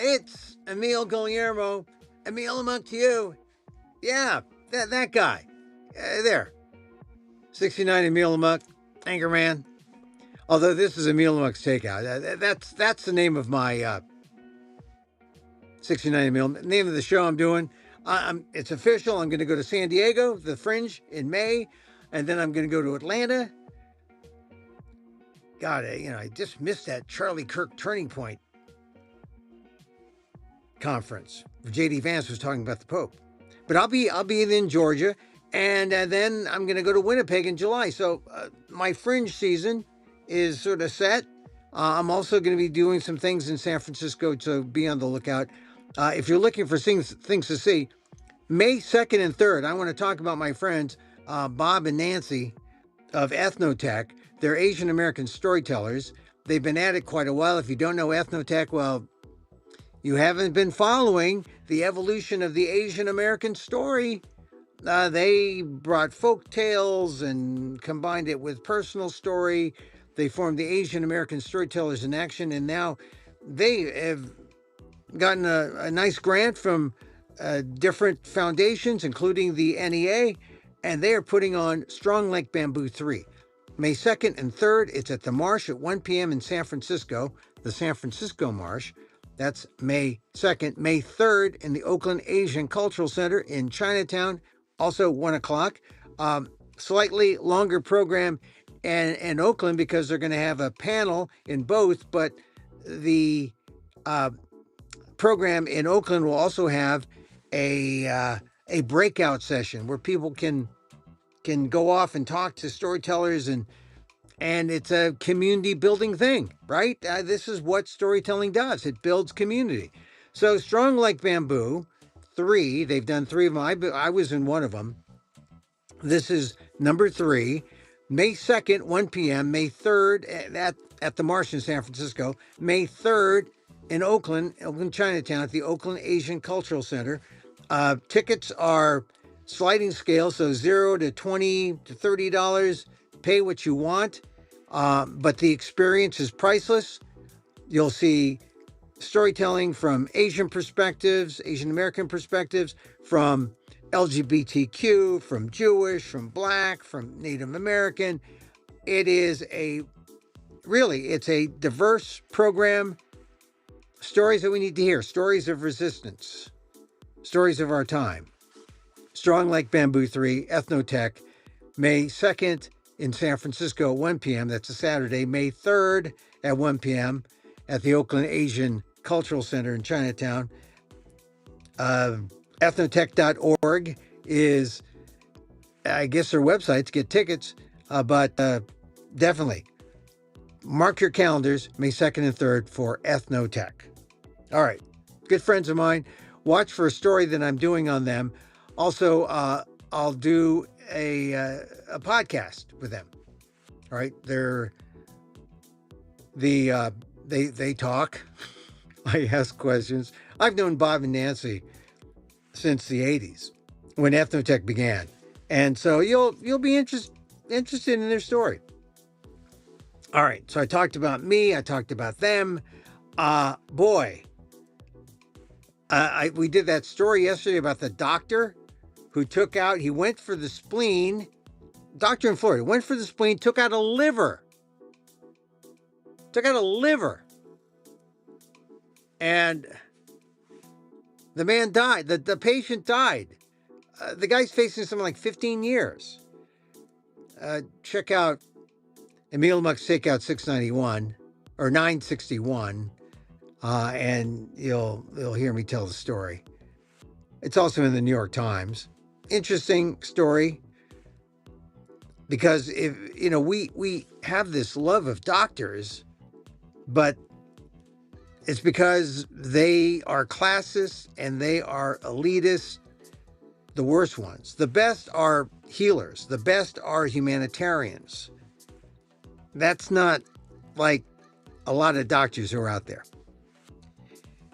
it's Emil Guillermo. Emil amongst you. Yeah, that guy. There. 69 Emil Amok, Anchorman. Although this is Emil Amok's Takeout. That's the name of my 69 Emil. Name of the show I'm doing. It's official. I'm going to go to San Diego, the Fringe, in May. And then I'm going to go to Atlanta. God, I just missed that Charlie Kirk Turning Point conference. J.D. Vance was talking about the Pope. But I'll be in Georgia, and then I'm going to go to Winnipeg in July. So my Fringe season is sort of set. I'm also going to be doing some things in San Francisco, so be on the lookout. If you're looking for things to see, May 2nd and 3rd, I want to talk about my friends, Bob and Nancy of Ethnotech. They're Asian American storytellers. They've been at it quite a while. If you don't know Ethnotech, well, you haven't been following the evolution of the Asian American story. They brought folk tales and combined it with personal story. They formed the Asian American Storytellers in Action, and now they have gotten a nice grant from different foundations, including the NEA, and they are putting on Strong Like Bamboo 3. May 2nd and 3rd, it's at the Marsh at 1 p.m. in San Francisco, the San Francisco Marsh. That's May 2nd. May 3rd in the Oakland Asian Cultural Center in Chinatown, also 1 o'clock. Slightly longer program in Oakland because they're going to have a panel in both, but the program in Oakland will also have a breakout session where people can go off and talk to storytellers, and it's a community building thing, right? This is what storytelling does. It builds community. So Strong Like Bamboo 3, they've done 3 of them. I was in one of them. This is number 3, May 2nd, 1 p.m., May 3rd at the Marsh in San Francisco, May 3rd in Oakland, Chinatown at the Oakland Asian Cultural Center. Tickets are sliding scale, so $0 to $20 to $30. Pay what you want, but the experience is priceless. You'll see storytelling from Asian perspectives, Asian American perspectives, from LGBTQ, from Jewish, from Black, from Native American. It's a diverse program. Stories that we need to hear, stories of resistance, stories of our time. Strong Like Bamboo 3, Ethnotech, May 2nd in San Francisco, 1 p.m. That's a Saturday. May 3rd at 1 p.m. at the Oakland Asian Cultural Center in Chinatown. Ethnotech.org is, I guess, their website to get tickets, but definitely mark your calendars, May 2nd and 3rd for Ethnotech. All right, good friends of mine. Watch for a story that I'm doing on them. Also, I'll do a podcast with them. All right, they talk. I ask questions. I've known Bob and Nancy since the 80s when Ethnotech began, and so you'll be interested in their story. All right, so I talked about me. I talked about them. We did that story yesterday about the doctor who he went for the spleen. Doctor in Florida went for the spleen, took out a liver. And the man died. The patient died. The guy's facing something like 15 years. Check out Emil Muck's Takeout 691 or 961, and you'll hear me tell the story. It's also in the New York Times. Interesting story, because we have this love of doctors, but it's because they are classist and they are elitist, the worst ones. The best are healers. The best are humanitarians. That's not like a lot of doctors who are out there.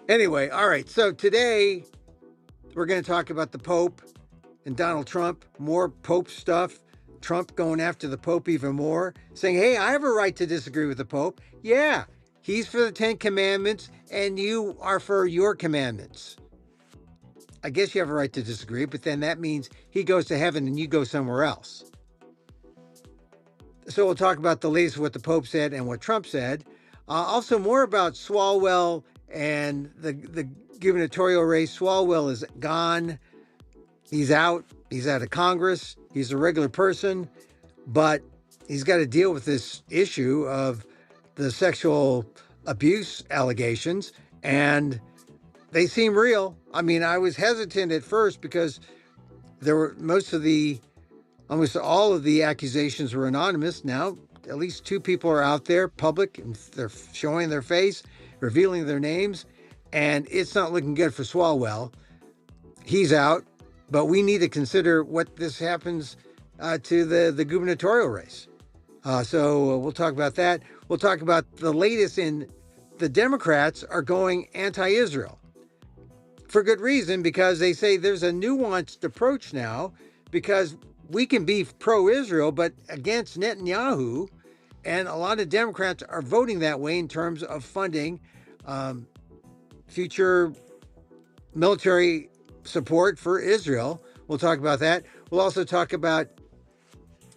Anyway, all right. So today we're going to talk about the Pope and Donald Trump, more Pope stuff. Trump going after the Pope even more, saying, hey, I have a right to disagree with the Pope. Yeah, He's for the 10 Commandments, and you are for your commandments. I guess you have a right to disagree, but then that means he goes to heaven and you go somewhere else. So we'll talk about the latest, what the Pope said and what Trump said. Also, more about Swalwell and the gubernatorial race. Swalwell is gone. He's out. He's out of Congress. He's a regular person, but he's got to deal with this issue of the sexual abuse allegations, and they seem real. I mean, I was hesitant at first because there were almost all of the accusations were anonymous. Now, at least two people are out there, public, and they're showing their face, revealing their names, and it's not looking good for Swalwell. He's out, but we need to consider what this happens to the gubernatorial race. So we'll talk about that. We'll talk about the latest in the Democrats are going anti-Israel for good reason, because they say there's a nuanced approach now, because we can be pro-Israel but against Netanyahu, and a lot of Democrats are voting that way in terms of funding future military support for Israel. We'll talk about that. We'll also talk about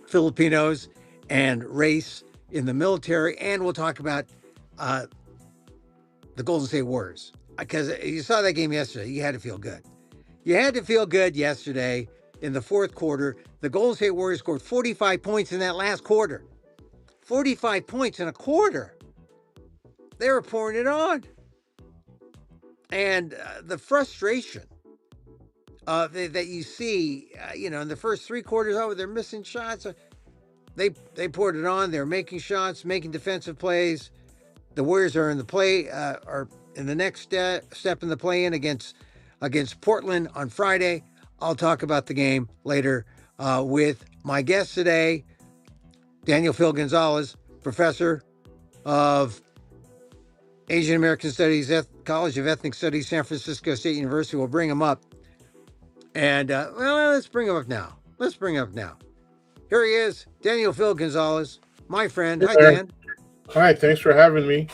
Filipinos and race in the military, and we'll talk about the Golden State Warriors, because you saw that game yesterday. You had to feel good. You had to feel good yesterday in the fourth quarter. The Golden State Warriors scored 45 points in that last quarter. 45 points in a quarter. They were pouring it on. And the frustration that you see, in the first three quarters, they're missing shots. They poured it on. They're making shots, making defensive plays. The Warriors are in the next step in the play-in against Portland on Friday. I'll talk about the game later with my guest today, Daniel Phil Gonzalez, professor of Asian American Studies, College of Ethnic Studies, San Francisco State University. We'll bring him up. And, let's bring him up now. Here he is, Daniel Phil Gonzalez, my friend. Hi, Dan. Hi, thanks for having me.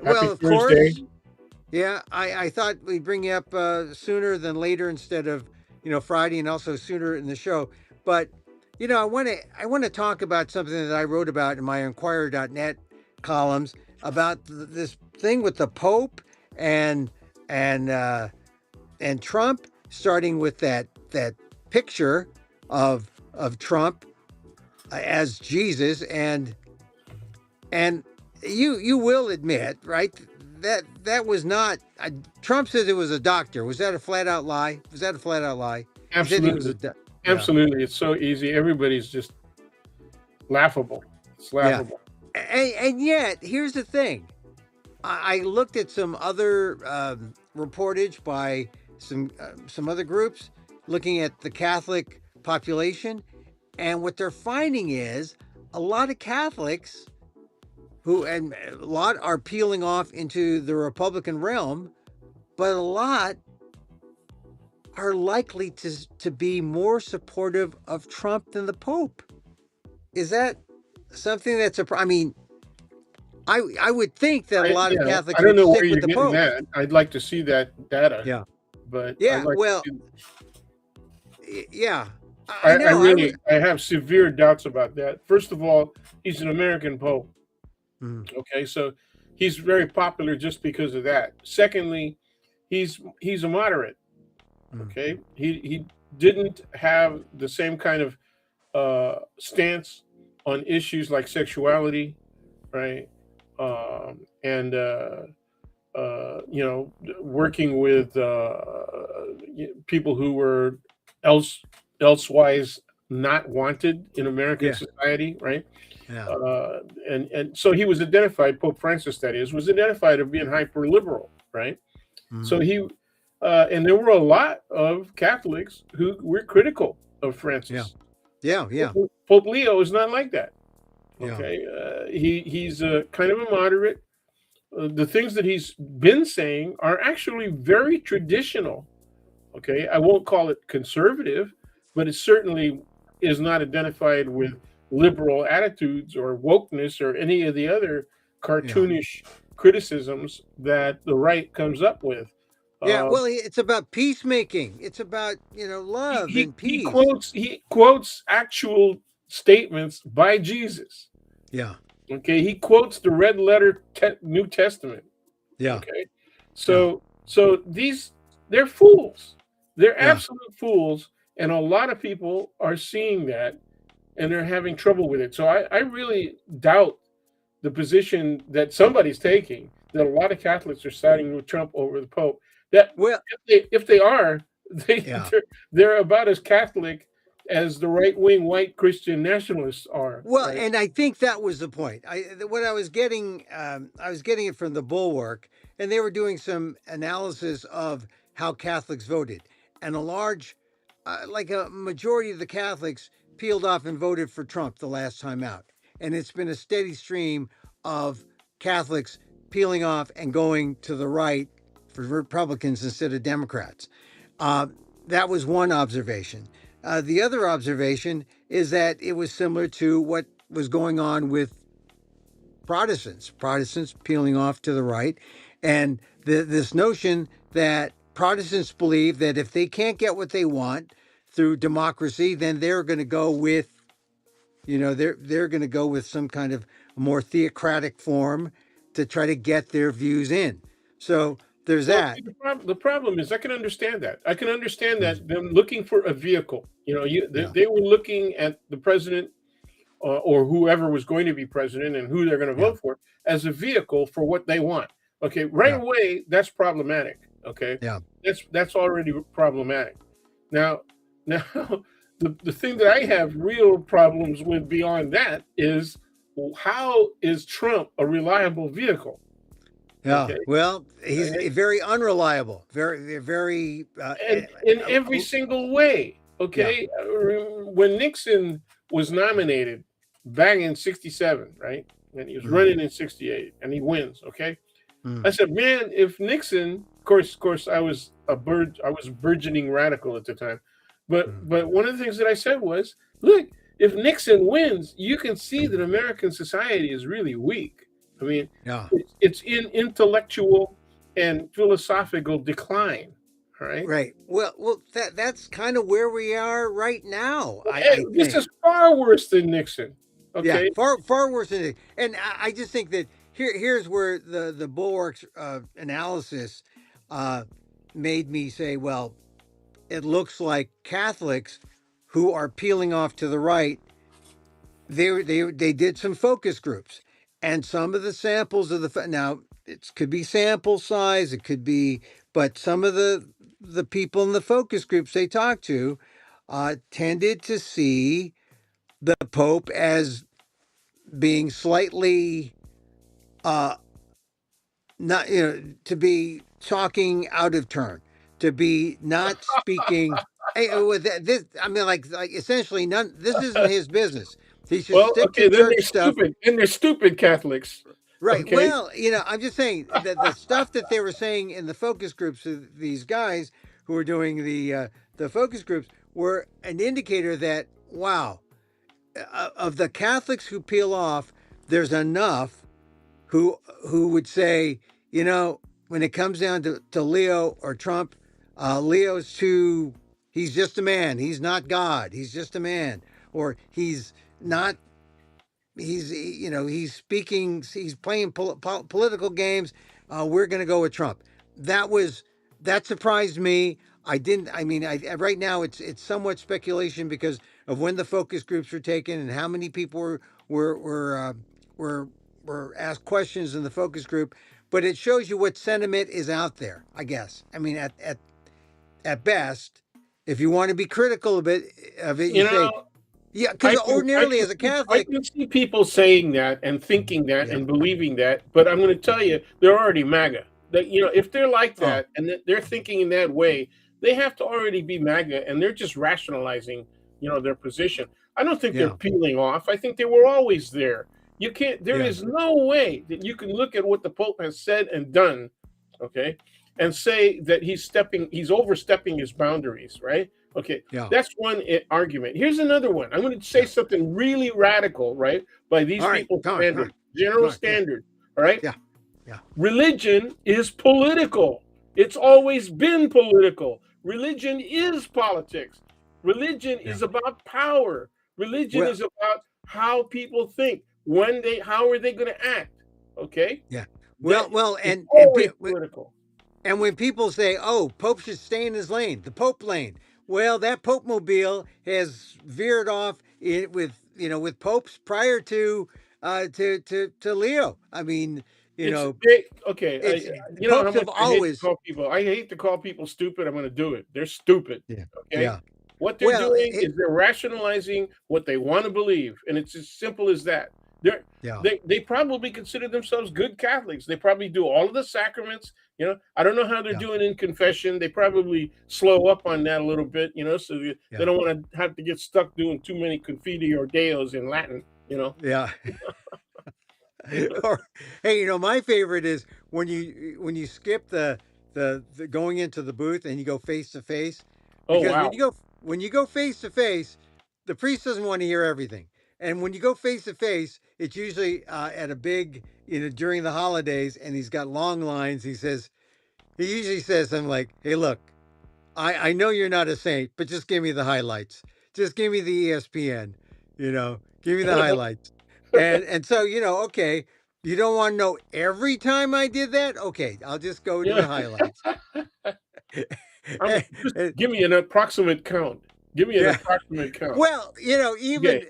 Well, of course. Yeah, I thought we'd bring you up sooner than later instead of, Friday, and also sooner in the show. But, I want to talk about something that I wrote about in my Inquirer.net columns about this thing with the Pope and Trump, starting with that picture of Trump as Jesus, and you will admit, right, that was not. Trump says it was a doctor. Was that a flat out lie? Absolutely. Absolutely. It's so easy. Everybody's just laughable. It's laughable. Yeah. And yet, here's the thing. I looked at some other reportage by some other groups looking at the Catholic population, and what they're finding is a lot of Catholics and a lot are peeling off into the Republican realm, but a lot are likely to be more supportive of Trump than the Pope. Is that something that's I would think that a lot of Catholics I don't know would where stick you're with the getting Pope. that. I'd like to see that data. Yeah. But yeah, yeah. I have severe doubts about that. First of all, he's an American Pope. Okay, so he's very popular just because of that. Secondly, he's a moderate. Okay, he didn't have the same kind of stance on issues like sexuality, right? And working with people who were elsewise not wanted in American society, right? Yeah. And so he was identified, Pope Francis, that is, was identified as being hyper liberal, right? So he, and there were a lot of Catholics who were critical of Francis. Yeah. Pope Leo is not like that. Yeah. Okay, he's kind of a moderate. The things that he's been saying are actually very traditional. Okay, I won't call it conservative, but it certainly is not identified with liberal attitudes or wokeness or any of the other cartoonish criticisms that the right comes up with. Yeah, Uh, well, it's about peacemaking. It's about, love and peace. he quotes actual statements by Jesus. Yeah, Okay, he quotes the red letter New Testament. yeah, Okay, yeah, so they're fools. They're yeah. absolute fools, and a lot of people are seeing that, and they're having trouble with it. So I really doubt the position that somebody's taking, that a lot of Catholics are siding with Trump over the Pope. That Well, if they are, yeah. they're about as Catholic as the right wing white Christian nationalists are. Well, Right? and I think that was the point. What I was getting it from the Bulwark, and they were doing some analysis of how Catholics voted, and like a majority of the Catholics peeled off and voted for Trump the last time out, and it's been a steady stream of Catholics peeling off and going to the right for Republicans instead of Democrats. Uh, that was one observation. The other observation is that it was similar to what was going on with Protestants peeling off to the right, and this notion that Protestants believe that if they can't get what they want through democracy, then they're going to go with, they're going to go with some kind of more theocratic form to try to get their views in. So there's Well, that. see, the problem is I can understand that. I can understand that them looking for a vehicle. Yeah, They were looking at the president or whoever was going to be president and who they're going to yeah, vote for as a vehicle for what they want. Okay, right yeah, away that's problematic. Okay, yeah. that's already problematic. Now, now the thing that I have real problems with beyond that is, how is Trump a reliable vehicle? Yeah. Okay, Well, he's uh, very unreliable. Very, very. and in every single way. Yeah. Okay, when Nixon was nominated back in '67, right, and he was Mm, running in '68, and he wins. Okay, I mm, said, man, if Nixon, of course, I was burgeoning radical at the time, mm. but one of the things that I said was, look, if Nixon wins, you can see that American society is really weak. I mean, Yeah. it's in intellectual and philosophical decline. All right. Right. Well, that's kind of where we are right now. I This think. is far worse than Nixon. Yeah. Okay. Far worse than it. And I just think that here's where the Bulwark's analysis uh, made me say, well, it looks like Catholics who are peeling off to the right, they did some focus groups, and some of the samples of now it could be sample size, it could be, but some of the people in the focus groups they talked to tended to see the Pope as being slightly uh, not, to be talking out of turn, to be not speaking. This, I mean, like essentially, none. This isn't his business. He should Well, stick to okay, then church they're stuff. stupid. Then they're stupid Catholics. Right. Okay. Well, I'm just saying that the stuff that they were saying in the focus groups of these guys who were doing the focus groups were an indicator that, wow, of the Catholics who peel off, there's enough who would say, when it comes down to Leo or Trump, Leo's too. He's just a man. He's not God. He's just a man, or he's not. He's speaking. He's playing political games. We're going to go with Trump. That surprised me. I didn't. I mean, right now it's somewhat speculation because of when the focus groups were taken and how many people were were asked questions in the focus group. But it shows you what sentiment is out there. I guess. I mean, at best, if you want to be critical of it, you You say, know, yeah, because ordinarily as a I Catholic, can see people saying that and thinking that yeah. and believing that, but I'm going to tell you, they're already MAGA. That if they're like Oh, that and they're thinking in that way, they have to already be MAGA, and they're just rationalizing, their position. I don't think they're yeah, peeling off. I think they were always there. You can't. There yeah, is no way that you can look at what the Pope has said and done, okay, and say that he's overstepping his boundaries, right? Okay, yeah, that's one argument. Here's another one. I'm going to say yeah. something really radical, right? By these All right, people's come on, come standards, on, come general on. Yeah, standard, all right? yeah, Yeah. Religion is political. It's always been political. Religion is politics. Religion Yeah. is about power. Religion Well, is about how people think. How are they going to act? Okay, yeah. that Well, it's and always political. and when people say, "Oh, Pope should stay in his lane," the Pope lane. Well, that Pope mobile has veered off with with popes prior to to Leo. I mean, you It's know, they, okay. it's You know how popes much have I hate to always. call people. I hate to call people stupid. I'm going to do it. They're stupid. Yeah. Okay. Yeah. What they're Well, doing is they're rationalizing what they want to believe, and it's as simple as that. They're yeah. they probably consider themselves good Catholics. They probably do all of the sacraments. I don't know how they're Yeah. doing in confession. They probably slow up on that a little bit. So they Yeah. don't want to have to get stuck doing too many confidi or deos in Latin. Yeah. Or, hey, my favorite is when you skip the going into the booth and you go face to face, Oh because wow. when you go face to face, the priest doesn't want to hear everything, and when you go face to face, it's usually at a big during the holidays, and he's got long lines. He usually says something like, "Hey, look, I know you're not a saint, but just give me the highlights. Just give me the ESPN. Give me the highlights." And so okay, you don't want to know every time I did that. Okay, I'll just go to Yeah. the highlights. Just And- give me an approximate count. Give me an yeah. approximate count. Well, Okay. even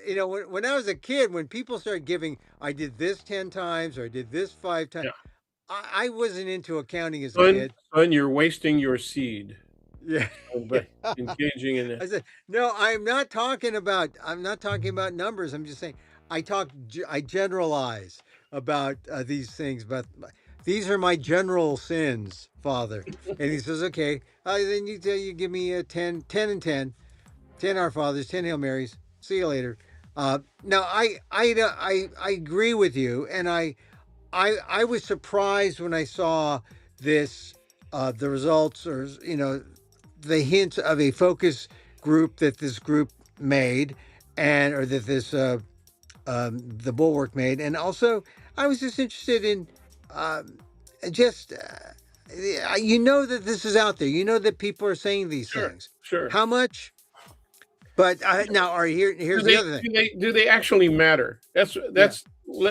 when I was a kid, when people started giving, I did this 10 times or I did this 5 times. Yeah. I wasn't into accounting as a Son, kid. son, you're wasting your seed Yeah. by engaging in it. I said, no, I'm not talking about numbers. I'm just saying I generalize about these things, but these are my general sins, Father. And he says, okay, then you give me a 10 and 10 Our Fathers, 10 Hail Marys. See you later. Now I agree with you, and I was surprised when I saw this the results, or the hint of a focus group that this group made, and or that this the Bulwark made, and also I was just interested in just that this is out there. That people are saying these Sure, things. sure. How much? But now, Do here's the they other thing. do they actually matter? Yeah, That's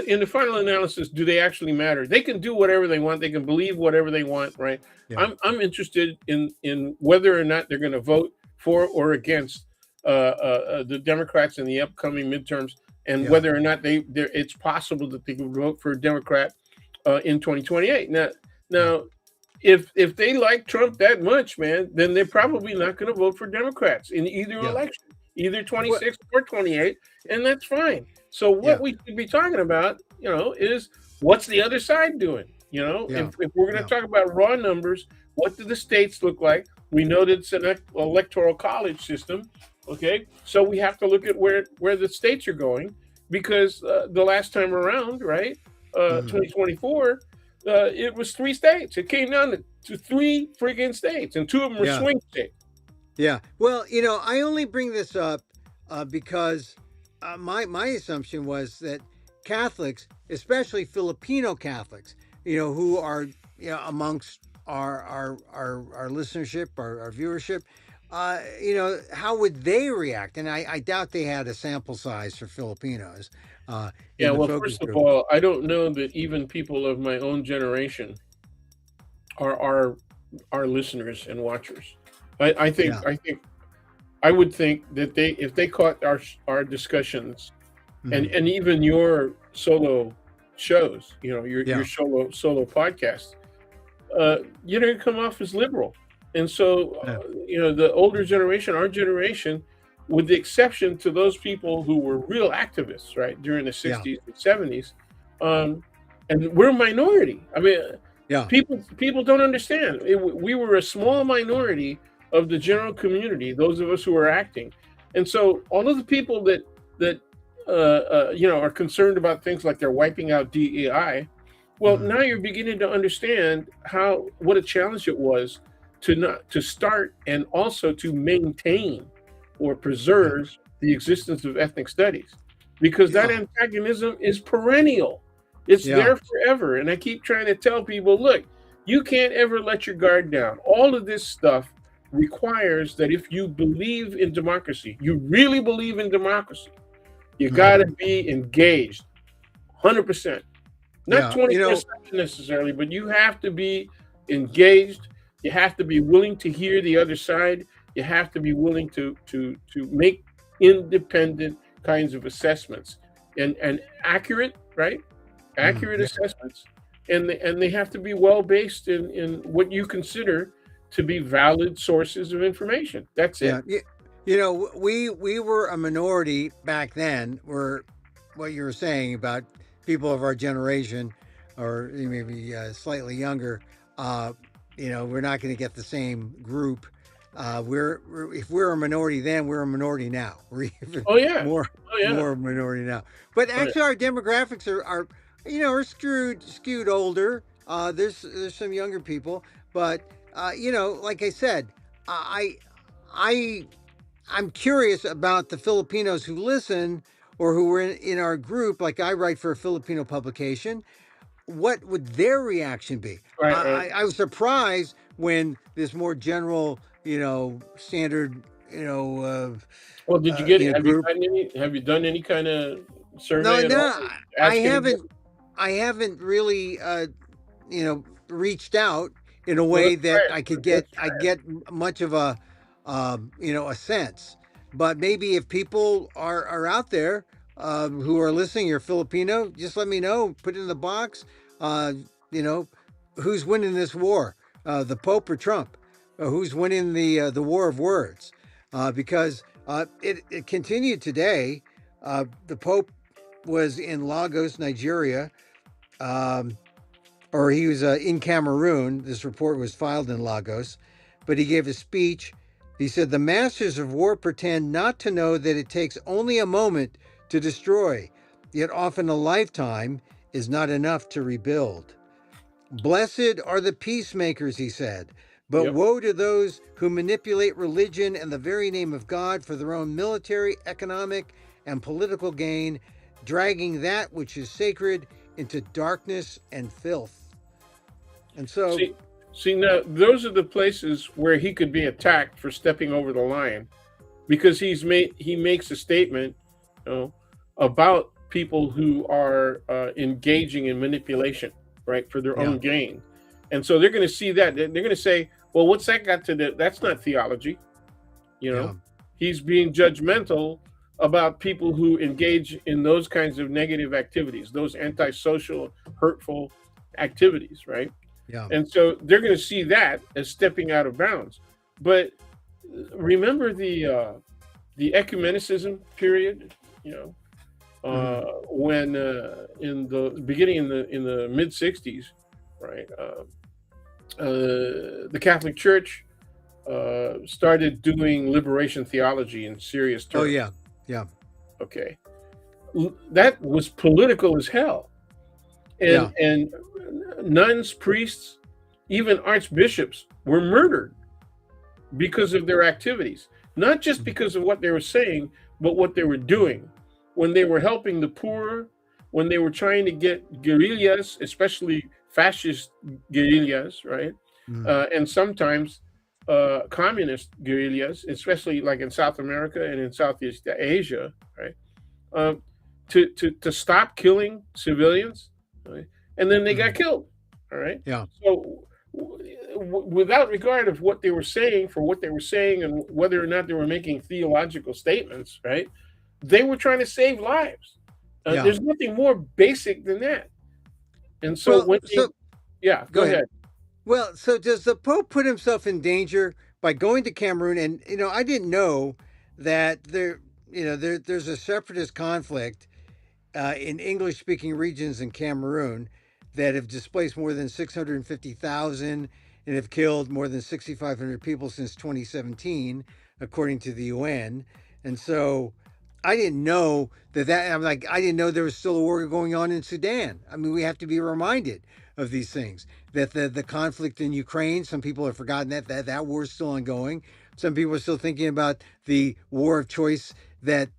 in the final analysis. Do they actually matter? They can do whatever they want. They can believe whatever they want, right? yeah, I'm interested in whether or not they're going to vote for or against the Democrats in the upcoming midterms, and yeah, whether or not it's possible that they can vote for a Democrat in 2028. yeah, Now, if they like Trump that much, man, then they're probably not going to vote for Democrats in either yeah. election, either What? 26 or 28, and that's fine. So what Yeah, we should be talking about, is what's the other side doing? yeah, If we're going to yeah, talk about raw numbers, what do the states look like? We know that it's an electoral college system, okay? So we have to look at where the states are going, because the last time around, right, mhm, 2024, it was 3 states. It came down to 3 freaking states, and 2 of them were yeah. swing states. Yeah. Well, I only bring this up because my assumption was that Catholics, especially Filipino Catholics, who are amongst our listenership, our viewership, how would they react? And I doubt they had a sample size for Filipinos Yeah, in the well, focus first of group. all, I don't know that even people of my own generation are our listeners and watchers. I Yeah. think I would think that if they caught our discussions, and Mhm. even your solo shows, your Yeah. solo podcast, you're going to come off as liberal. And so, Yeah. the older generation, our generation, with the exception to those people who were real activists, right, during the Yeah. 60s and 70s, um, and we're a minority. I mean, Yeah. people don't understand. We were a small minority of the general community, those of us who are acting. And so all of the people that are concerned about things like they're wiping out DEI, well, Mhm. now you're beginning to understand what a challenge it was to start and also to maintain or Yeah. preserve the existence of ethnic studies, because that Yeah. antagonism is perennial. It's Yeah. there forever. And I keep trying to tell people, look, you can't ever let your guard down. All of this stuff requires that if you believe in democracy, you really believe in democracy, you got to Mhm. be engaged 100%. Not Yeah. 24/7 necessarily, but you have to be engaged. You have to be willing to hear the other side. You have to be willing to make independent kinds of assessments and accurate, right? Accurate Yeah. assessments, and they have to be well based in what you consider to be valid sources of information. That's Yeah. it. We were a minority back then. Where what you were saying about people of our generation, or maybe slightly younger, uh, we're not going to get the same group. We're if we're a minority then, we're a minority now. We're even Oh yeah. more Oh yeah. more minority now. But Oh yeah. actually, our demographics are skewed older. There's some younger people, but like I said, I I I'm curious about the Filipinos who listen or who were in our group. Like I write for a Filipino publication. What would their reaction be? Right. Right. I was surprised when this more general, standard, Well, did you get it? Have you group. gotten any? Have you done any kind of No, survey at all? no, I Asking them? haven't. I haven't really, reached out in a Well, way let's try that it. I could Let's get. I try it. get much of a sense. But maybe if people are out there who are listening, you're Filipino, just let me know. Put it in the box. Uh, you know, who's winning this war? The Pope or Trump? Who's winning the war of words? Because it continued today. The Pope was in Lagos, Nigeria, um, or he was in Cameroon. This report was filed in Lagos, but he gave a speech. He said, "The masters of war pretend not to know that it takes only a moment to destroy, yet often a lifetime is not enough to rebuild. Blessed are the peacemakers," he said, "but Yep. woe to those who manipulate religion and the very name of God for their own military, economic, and political gain, dragging that which is sacred into darkness and filth." And so, See, see now those are the places where he could be attacked for stepping over the line because he makes a statement, you know, about people who are engaging in manipulation, right, for their yeah, own gain, and so they're going to see that they're going to say, well, what's that got to do? That's not theology, you yeah, know. He's being judgmental about people who engage in those kinds of negative activities, those antisocial, hurtful activities, right? yeah, And so they're going to see that as stepping out of bounds. But remember the ecumenicism period, you know, hmm, when in the beginning in the mid '60s, right? The Catholic Church started doing liberation theology in serious oh terms. yeah, yeah, Okay, that was political as hell, yeah, and nuns, priests, even archbishops were murdered because of their activities, not just mhm, because of what they were saying, but what they were doing. When they were helping the poor, when they were trying to get guerrillas, especially fascist guerrillas, right? mhm, And sometimes communist guerrillas, especially like in South America and in Southeast Asia, right? Um, to stop killing civilians, right? And then they got mhm, killed. All right. yeah. So without regard of what they were saying for what they were saying and whether or not they were making theological statements, right? They were trying to save lives. Yeah. There's nothing more basic than that. And so Well, when they, so yeah, go go ahead. ahead. Well, so does the Pope put himself in danger by going to Cameroon? And I didn't know that there's a separatist conflict in English-speaking regions in Cameroon that have displaced more than 650,000 and have killed more than 6,500 people since 2017, according to the UN. And so I didn't know I'm like, I didn't know there was still a war going on in Sudan. I mean, we have to be reminded of these things, that the conflict in Ukraine, some people have forgotten that war is still ongoing. Some people are still thinking about the war of choice that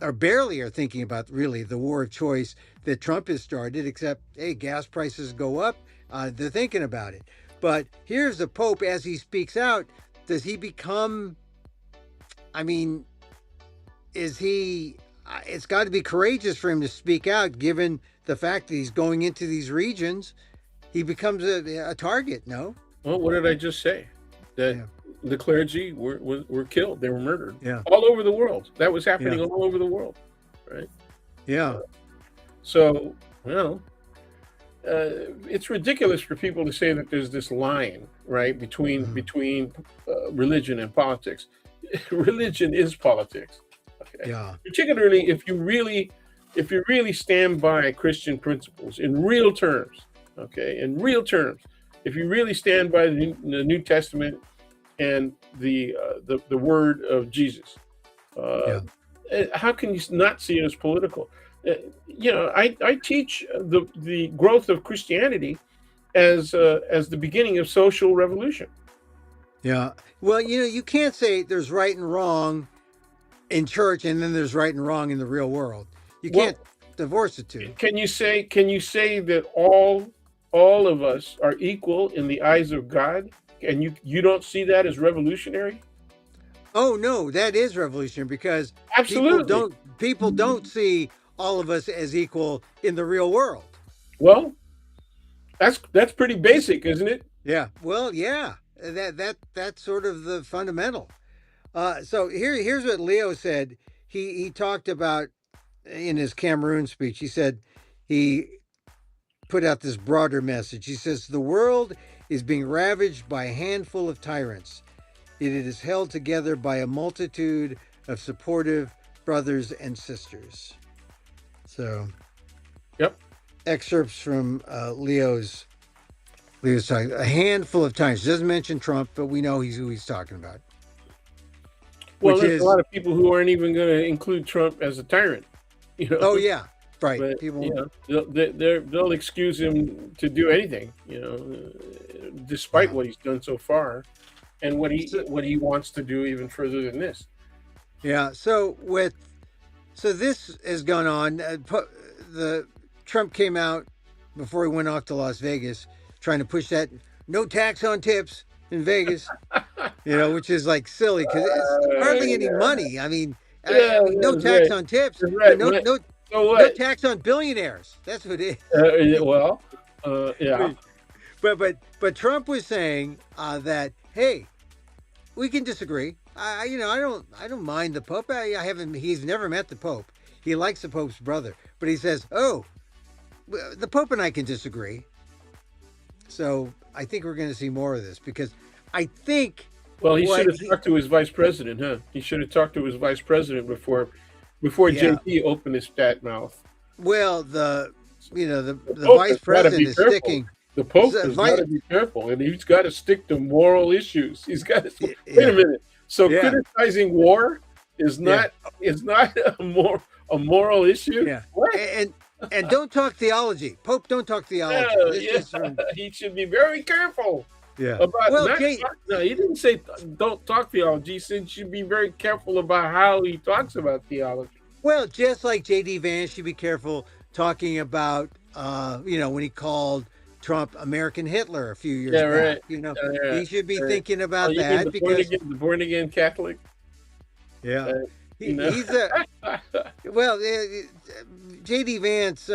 or barely are thinking about really the war of choice that Trump has started, except, hey, gas prices go up. They're thinking about it. But here's the Pope as he speaks out. Does he become, I mean, is he, it's got to be courageous for him to speak out given the fact that he's going into these regions. He becomes a target, no? Well, what did I just say? That Yeah. the clergy were killed. They were murdered. Yeah. All over the world. That was happening Yeah. all over the world, right? Yeah. So, well, it's ridiculous for people to say that there's this line, right, between religion and politics. Religion is politics. Okay? Yeah. Particularly if you really stand by Christian principles in real terms. Okay, in real terms, if you really stand by the New Testament and the word of Jesus, how can you not see it as political? I teach the growth of Christianity as the beginning of social revolution. Yeah. Well, you can't say there's right and wrong in church and then there's right and wrong in the real world. You can't divorce the two. Can you say that all of us are equal in the eyes of God? And you don't see that as revolutionary? Oh no, that is revolutionary because Absolutely. people don't see all of us as equal in the real world. Well, that's pretty basic, isn't it? Yeah. Well, yeah. That's sort of the fundamental. So here's what Leo said. He talked about in his Cameroon speech. He said he put out this broader message. He says the world is being ravaged by a handful of tyrants. It is held together by a multitude of supportive brothers and sisters. So, Yep. Excerpts from Leo's talking. A handful of times. Doesn't mention Trump, but we know who he's talking about. Well, there's a lot of people who aren't even going to include Trump as a tyrant. Oh yeah, right. But, People, they'll excuse him to do anything, despite what he's done so far, and what he wants to do even further than this. Yeah. So this has gone on. The Trump came out before he went off to Las Vegas, trying to push that no tax on tips in Vegas. Which is like silly because it's hardly any money. I mean, no tax on tips, right. but no tax on billionaires. That's what it is. Yeah. But Trump was saying that, hey, we can disagree. I don't mind the Pope. He's never met the Pope. He likes the Pope's brother, but he says, oh, the Pope and I can disagree. So I think we're going to see more of this because I think. Well, he should have talked to his vice president, huh? He should have talked to his vice president before JP opened his fat mouth. Well, the vice president is sticking. The Pope has got to be careful, and he's got to stick to moral issues. He's got to wait a minute. So criticizing war is not a moral issue. Yeah. What? And don't talk theology. Pope, don't talk theology. He should be very careful. Yeah. He didn't say don't talk theology. He said you should be very careful about how he talks about theology. Well, just like J.D. Vance should be careful talking about, when he called Trump American Hitler a few years back. Right. He should be thinking about that because the born again Catholic. Yeah. He's a J.D. Vance.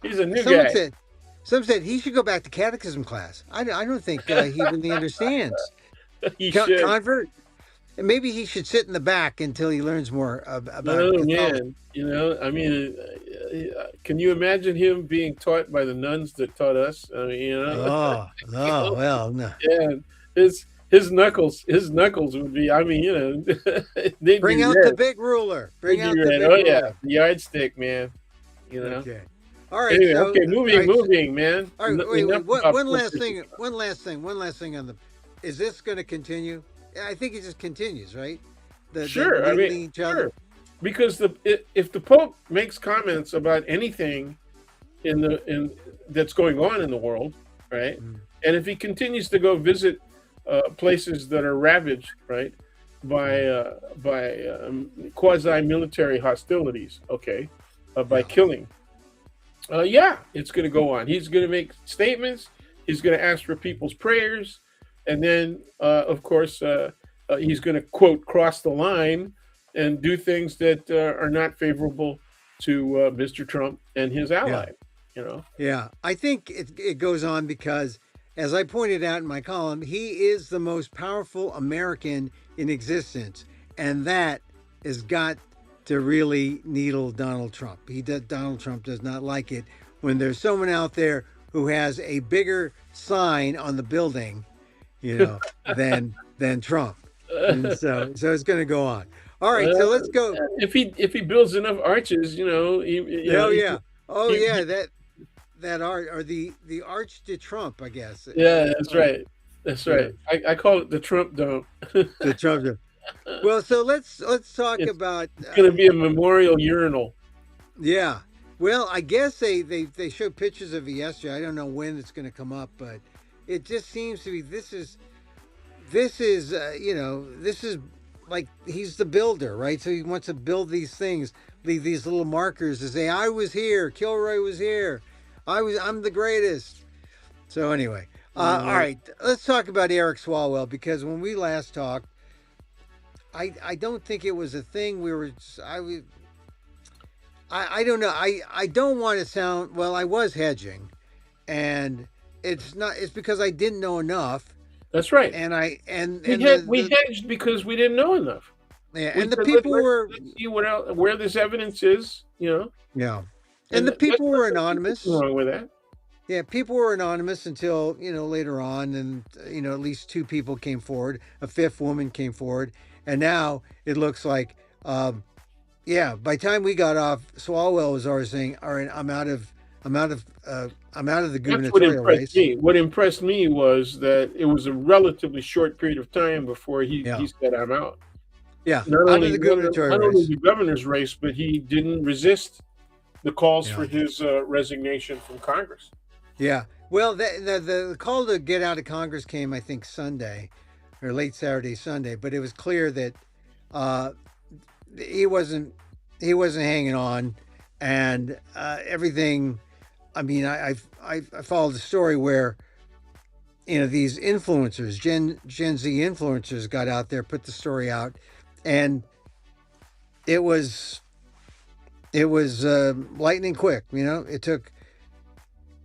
He's a new guy. Some said he should go back to catechism class. I don't think he really understands. He should. Convert. And maybe he should sit in the back until he learns more about man. Can you imagine him being taught by the nuns that taught us? I mean, Oh, well, no. Yeah, his knuckles would be. I mean, they'd bring out the big ruler. Bring out the big ruler. Yeah, the yardstick, man. Okay. All right. Anyway, moving, man. All right. Wait, one last thing on the. Is this going to continue? I think it just continues, right? Sure. I mean, each other. Because if the Pope makes comments about anything in that's going on in the world, right? And if he continues to go visit places that are ravaged, right? quasi-military hostilities. Okay, by Yeah. killing. Yeah, it's going to go on. He's going to make statements. He's going to ask for people's prayers, and then, of course, he's going to quote cross the line and do things that are not favorable to Mr. Trump and his Yeah. ally. You know. Yeah. I think it goes on because, as I pointed out in my column, he is the most powerful American in existence. And that has got to really needle Donald Trump. Donald Trump does not like it when there's someone out there who has a bigger sign on the building, than Trump. And so it's going to go on. All right, Uh, so let's go. if he builds enough arches, Oh yeah, oh he, yeah, that art or the Arch de Trump, I guess. yeah, that's right. That's Yeah, right. I call it the Trump dome. the Trump. Well, so let's talk It's about going to be a memorial urinal. yeah. Well, I guess they showed pictures of it yesterday. I don't know when it's going to come up, but it just seems to be this is like he's the builder, right? So he wants to build these things, leave these little markers to say, "I was here, Kilroy was here, I'm the greatest." So anyway, all Uh, right, let's talk about Eric Swalwell because when we last talked, I don't think it was a thing. I don't know. I don't want to sound well. I was hedging, and it's not. It's because I didn't know enough, that's right. and I and We and had we hedged because we didn't know enough. yeah, We and the said people were let's see where this evidence is. yeah, and And the that's people were nothing anonymous. wrong with that. Yeah, people were anonymous until later on, and at least two people came forward. A fifth woman came forward, and now it looks like, yeah. By the time we got off, Swalwell was already saying, "All right, I'm out of the That's what gubernatorial impressed race." me. What impressed me was that it was a relatively short period of time before he Yeah, said, "I'm out." yeah, Not out of only the not, gubernatorial not only race. the governor's race, but he didn't resist the calls Yeah, for his resignation from Congress. yeah. Well, the call to get out of Congress came, I think, Sunday or late Saturday, Sunday. But it was clear that uh, he wasn't hanging on, and everything. I mean, I followed the story where these influencers, Gen Z influencers, got out there, put the story out, and it was lightning quick.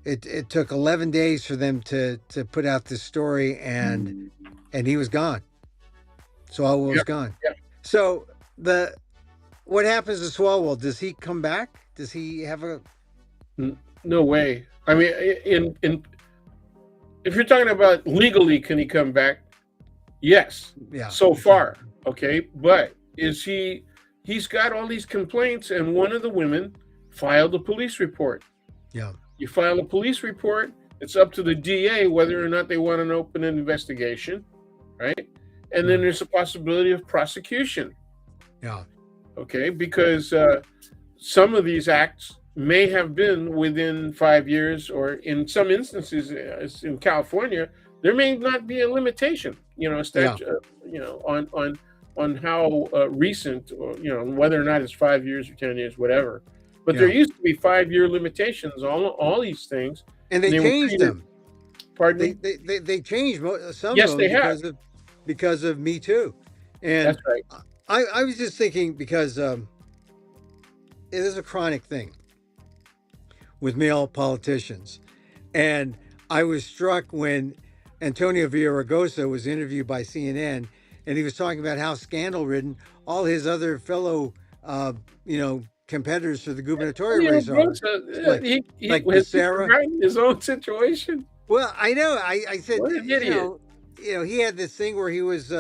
It took 11 days for them to put out this story, and he was gone. Swalwell was Yep. gone. Yep. So what happens to Swalwell? Does he come back? Does he have a No way. I mean, in if you're talking about legally, can he come back? Yes. yeah? So He can. far, okay. But is he? He's got all these complaints, and one of the women filed a police report. Yeah, You file a police report. It's up to the DA whether or not they want to open an investigation, right? And then there's a possibility of prosecution, yeah, okay? Because some of these acts may have been within 5 years, or in some instances, as in California, there may not be a limitation, a statute, on how recent, or whether or not it's 5 years or 10 years, whatever. But there yeah. used to be 5-year limitations on all these things, And and they they were changed treated. them. Pardon They me? they changed some of Yes, them they have. because of Me Too, and That's right. I was just thinking because it is a chronic thing with male politicians, and I was struck when Antonio Villaraigosa was interviewed by CNN, and he was talking about how scandal-ridden all his other fellow, competitors for the gubernatorial race are, Brooks, like he like has he Becerra. forgotten his own situation. Well, I know. I said, What an idiot! he had this thing where he was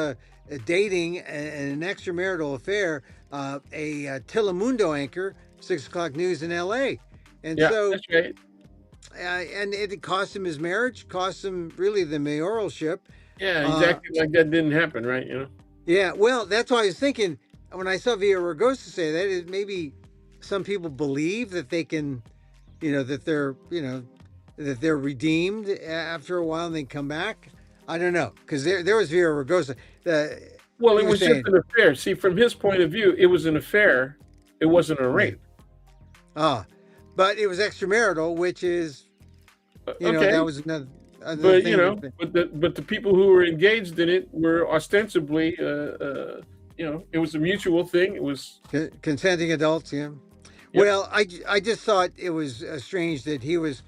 dating an extramarital affair, a Telemundo anchor, 6 o'clock news in L.A. And Yeah, so, that's right. and it cost him his marriage, cost him really the mayoralship. Yeah, he's Uh, acting like that didn't happen, right? yeah, well, that's why I was thinking when I saw Villaraigosa say that, is maybe some people believe that they can, that they're redeemed after a while and they come back. I don't know because there was Villaraigosa. Well, it You're was just saying, an affair. See, from his point of view, it was an affair. It wasn't a right? rape. Ah, but it was extramarital, which is, Okay, that was another but thing that, but the people who were engaged in it were ostensibly, it was a mutual thing. It was. consenting adults. Yeah. Yep. Well, I just thought it was strange that he was,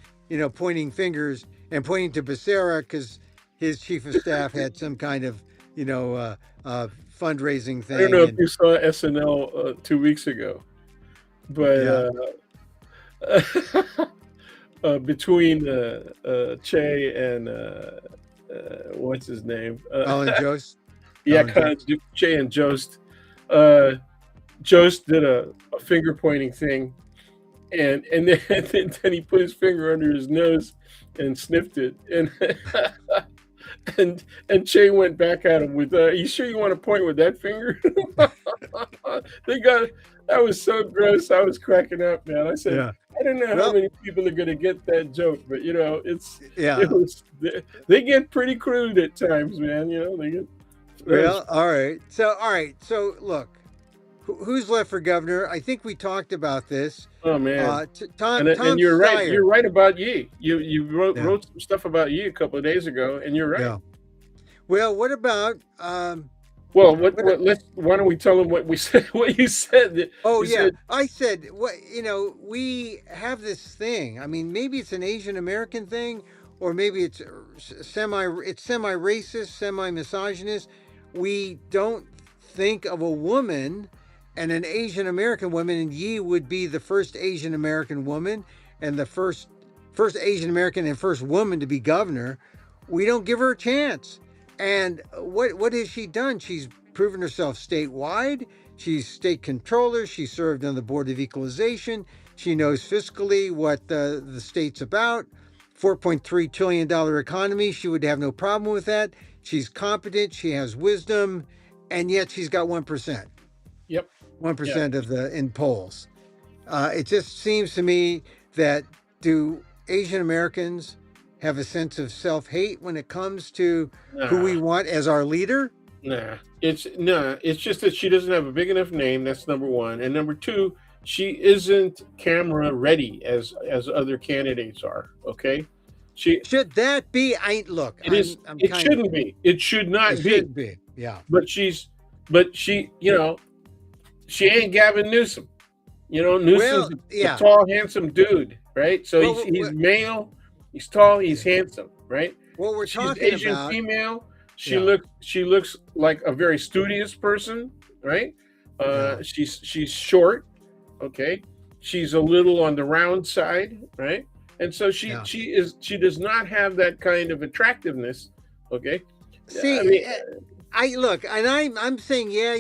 pointing fingers and pointing to Becerra because his chief of staff had some kind of, you know, fundraising I don't know thing, if and you saw SNL 2 weeks ago, but yeah, between Che and what's his name? Alan Jost, Yeah, Alan kind Jost. of Che and Jost. Uh, Jost did a finger pointing thing, and then, then he put his finger under his nose and sniffed it, and Che went back at him with, "You sure you want to point with that finger?" They got that was so gross. I was cracking up, man. I said, Yeah. I don't know how Well, many people are going to get that joke, but it yeah. was they get pretty crude at times, man. They get that was. Well, all right. All right. So, look, who's left for governor? I think we talked about this. Oh man. Tom And you're right. Steyer. You're right about Yi. You Yeah. wrote some stuff about Yi a couple of days ago, and you're right. Yeah. Well, what about Well, what? why don't we tell them what we said? What you said? Oh You yeah, said, I said what we have this thing. I mean, maybe it's an Asian American thing, or maybe it's semi racist, semi misogynist. We don't think of a woman and an Asian American woman, and Yi would be the first Asian American woman and the first Asian American and first woman to be governor. We don't give her a chance. And what has she done? She's proven herself statewide. She's state controller. She served on the Board of Equalization. She knows fiscally what the state's about. $4.3 trillion economy. She would have no problem with that. She's competent. She has wisdom. And yet she's got 1%. "Yep, yeah, 1% of the in polls. It just seems to me that do Asian Americans have a sense of self-hate when it comes to who we nah, want as our leader? nah." It's just that she doesn't have a big enough name. That's number one, and number two, she isn't camera ready as other candidates are. Okay, she Should that be? I look. it is. I'm It kind of. shouldn't be. It should It not be. shouldn't be. Yeah. But she ain't Gavin Newsom. Newsom's Well, a yeah. tall, handsome dude, right? So Well, he's male, he's tall, he's yeah. handsome, right? What we're She's talking Asian about. female. Yeah. She looks like a very studious person, right? Yeah. She's short, okay. She's a little on the round side, right? And so Yeah. she does not have that kind of attractiveness, okay. I See, mean, I look, and I'm saying, yeah.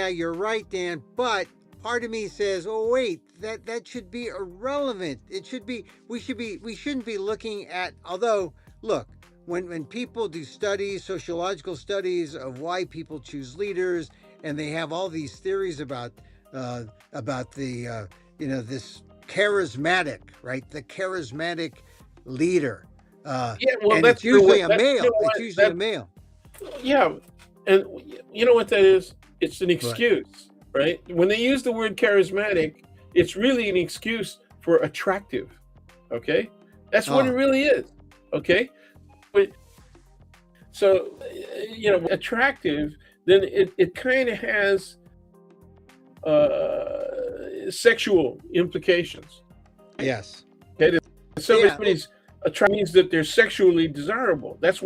You're right, Dan. But part of me says, oh wait, that should be irrelevant. It should be. We shouldn't be looking at. Although, look, when people do studies, sociological studies of why people choose leaders, and they have all these theories about the this charismatic, right? The charismatic leader, yeah, well, and it's that's the way. usually a That you know male. It's what usually a that male. Yeah, and you know what that is? It's an Right. excuse, right? When they use the word charismatic, it's really an excuse for attractive. Okay, that's what it Oh, really is. Okay, but so attractive, then it kind of has sexual implications. yes. Okay, Yeah. somebody's attractive means that they're sexually desirable. That's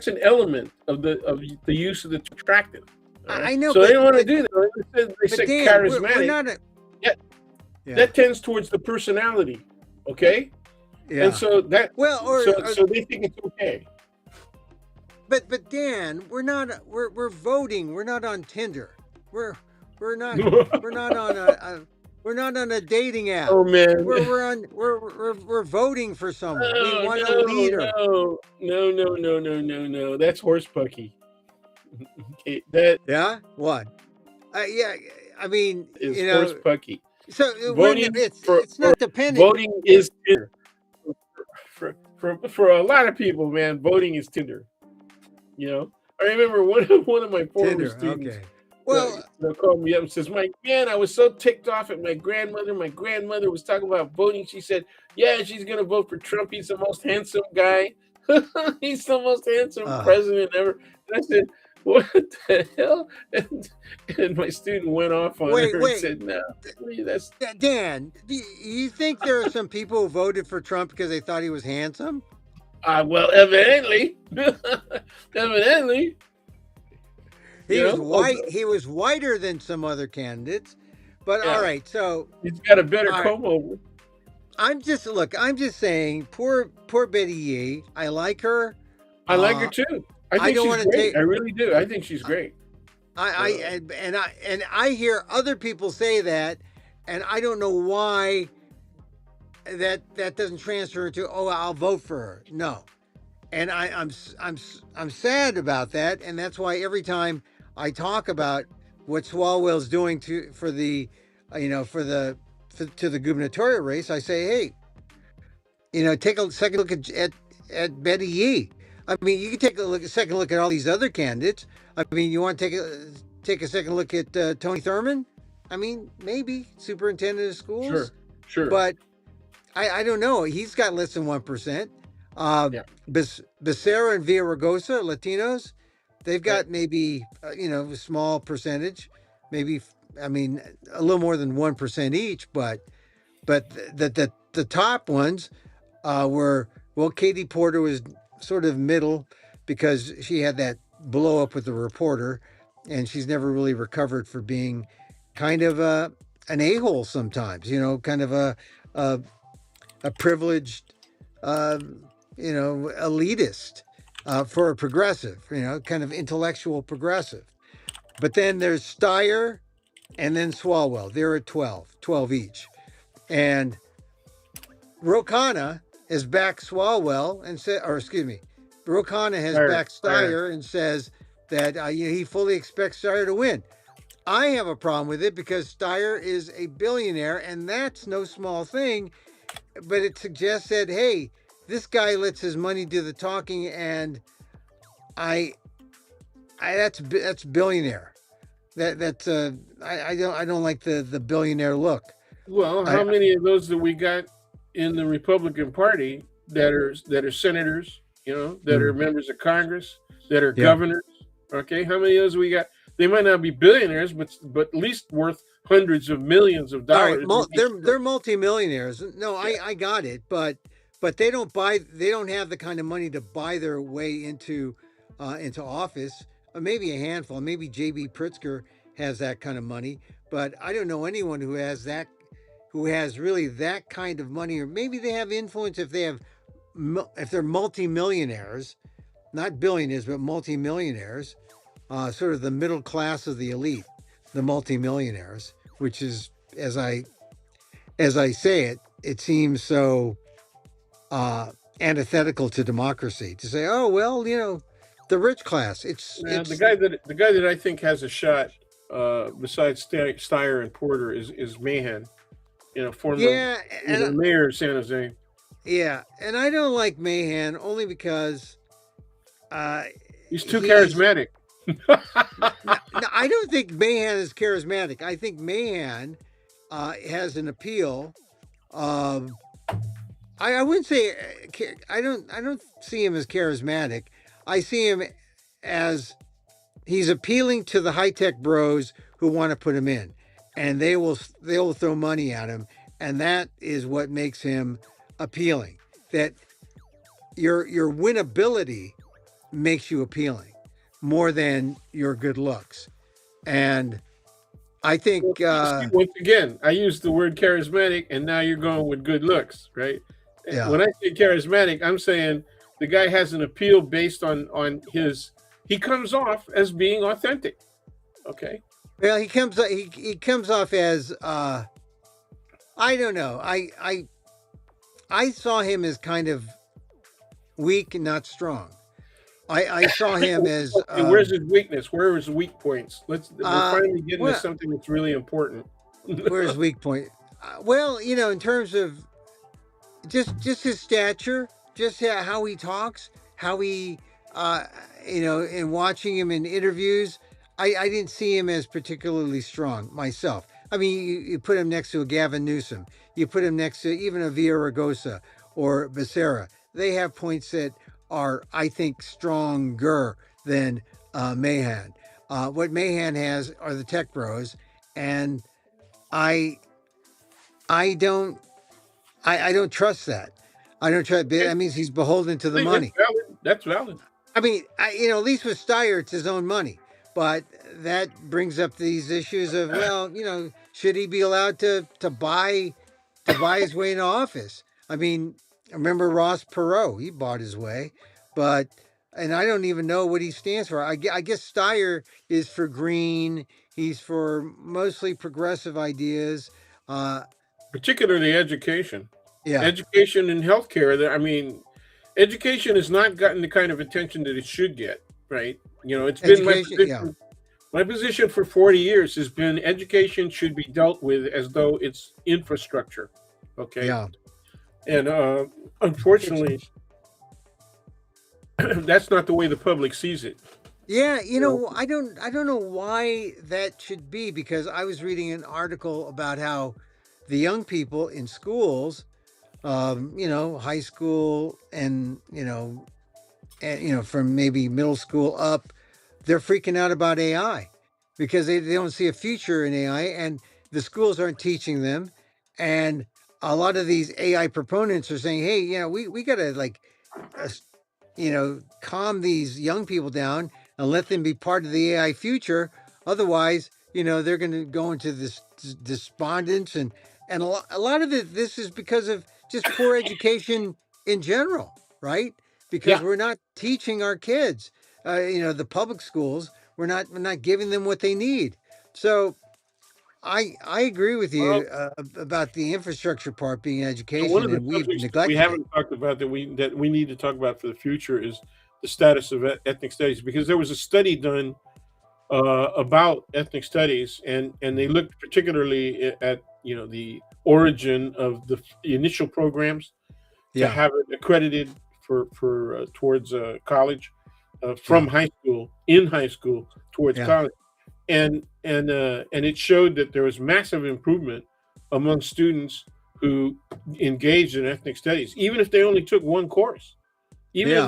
an element of the use of the attractive. All right? I know, So they don't want to do that. They but say Dan, we're charismatic. not a. Yeah, Yeah. that tends towards the personality. Okay, Yeah. and so Well, so they think it's okay. but Dan, we're not. We're voting. We're not on Tinder. We're not. We're not on we're not on a dating app. Oh man. We're voting for someone. We Oh want a leader. no. That's horse pucky. Okay, that Yeah. What? Yeah. I mean, is horse pucky. So Voting it's not dependent. voting is Tinder. For a lot of people, man, voting is Tinder. You know, I remember one of my former Tinder. students Okay. Well, called me up and says, "Mike, man, I was so ticked off at my grandmother. My grandmother was talking about voting. She said, yeah, she's going to vote for Trump. He's the most handsome guy. He's the most handsome president ever." And I said, "What the hell?" And my student went off on wait, her and wait. said, "No, that's Dan, do you think there are some people who voted for Trump because they thought he was handsome? well, evidently, evidently, He was white. He was whiter than some other candidates. But Yeah. all right, so he's got a better all right. comb over." I'm just saying, poor Betty Yee. I like her. I like her too. I think don't she's want to great. take. I really do. I think she's great. I hear other people say that, and I don't know why that doesn't transfer into, oh, I'll vote for her. No, and I'm sad about that, and that's why every time I talk about what Swalwell's doing to the gubernatorial race, I say, hey, take a second look at Betty Yee. I mean, you can take a second look at all these other candidates. I mean, you want to take a second look at Tony Thurmond? I mean, maybe superintendent of schools. Sure. But I don't know. He's got less than 1%. Yeah. Becerra and Villaraigosa, Latinos, they've got maybe a small percentage, maybe a little more than 1% each. But the top ones were, well, Katie Porter was sort of middle because she had that blow up with the reporter, and she's never really recovered for being kind of an a-hole sometimes. Kind of a privileged, elitist for a progressive, kind of intellectual progressive. But then there's Steyer and then Swalwell. They're at 12 each. And Ro Khanna has backed Swalwell and said, or excuse me, Ro Khanna has backed Steyer and says that he fully expects Steyer to win. I have a problem with it because Steyer is a billionaire, and that's no small thing. But it suggests that, hey, this guy lets his money do the talking, and that's billionaire. I don't like the billionaire look. Well, how many of those that we got in the Republican Party that are senators, that are members of Congress, that are governors? Okay, how many of those we got? They might not be billionaires, but at least worth hundreds of millions of dollars. All right, they're multimillionaires. No, I got it, but they don't have the kind of money to buy their way into office. Maybe a handful. Maybe J.B. Pritzker has that kind of money, but I don't know anyone who has really that kind of money. Or maybe they have influence if they're multimillionaires, not billionaires, but multimillionaires, sort of the middle class of the elite, the multimillionaires, which is, as I say it seems so antithetical to democracy to say, oh well, the rich class. It's the guy that I think has a shot besides Steyer and Porter is Mahan, former mayor of San Jose. Yeah, and I don't like Mahan only because he's too charismatic. No, I don't think Mahan is charismatic. I think Mahan has an appeal. I wouldn't say I don't see him as charismatic. I see him as he's appealing to the high-tech bros who want to put him in, and they will throw money at him, and that is what makes him appealing. That your winnability makes you appealing more than your good looks. And I think once again, I used the word charismatic, and now you're going with good looks, right? Yeah. When I say charismatic, I'm saying the guy has an appeal based on his. He comes off as being authentic. Okay. Well, he comes off as I don't know. I saw him as kind of weak and not strong. I saw him as. Where's his weakness? Where are his weak points? We're finally getting to something that's really important. Where's his weak point? Well, in terms of just his stature, just how he talks, how he in watching him in interviews, I didn't see him as particularly strong myself. I mean, you put him next to a Gavin Newsom, you put him next to even a Villaraigosa or Becerra. They have points that are, I think, stronger than Mahan. What Mahan has are the tech bros, and I I don't I don't trust that. I don't trust. Okay. That means he's beholden to I the think that's money. valid. That's valid. I mean, at least with Steyer, it's his own money. But that brings up these issues of, well, should he be allowed to buy his way into office? I mean, remember Ross Perot? He bought his way, but and I don't even know what he stands for. I guess Steyer is for green. He's for mostly progressive ideas. Uh, Particularly education. yeah, Education and healthcare. I mean, education has not gotten the kind of attention that it should get. Right? It's been my education. Yeah, position. My position for 40 years has been education should be dealt with as though it's infrastructure. Okay, yeah. and It's unfortunately, that's not the way the public sees it. Yeah, You know? I don't know why that should be, because I was reading an article about how the young people in schools, high school and from maybe middle school up, they're freaking out about AI because they don't see a future in AI, and the schools aren't teaching them. And a lot of these AI proponents are saying, hey, we got to like uh, calm these young people down and let them be part of the AI future. Otherwise, they're going to go into this despondence, and a lot of this is because of just poor education in general, right? Because Yeah. we're not teaching our kids, the public schools. We're not giving them what they need. So I agree with Well, you about the infrastructure part being one education, of the and we've subjects that we neglected it. haven't talked about that we need to talk about for the future is the status of ethnic studies, because there was a study done about ethnic studies, and they looked particularly at the origin of the initial programs to Yeah, have it accredited for towards college, from yeah, high school towards yeah, college, and it showed that there was massive improvement among students who engaged in ethnic studies, even if they only took one course, yeah.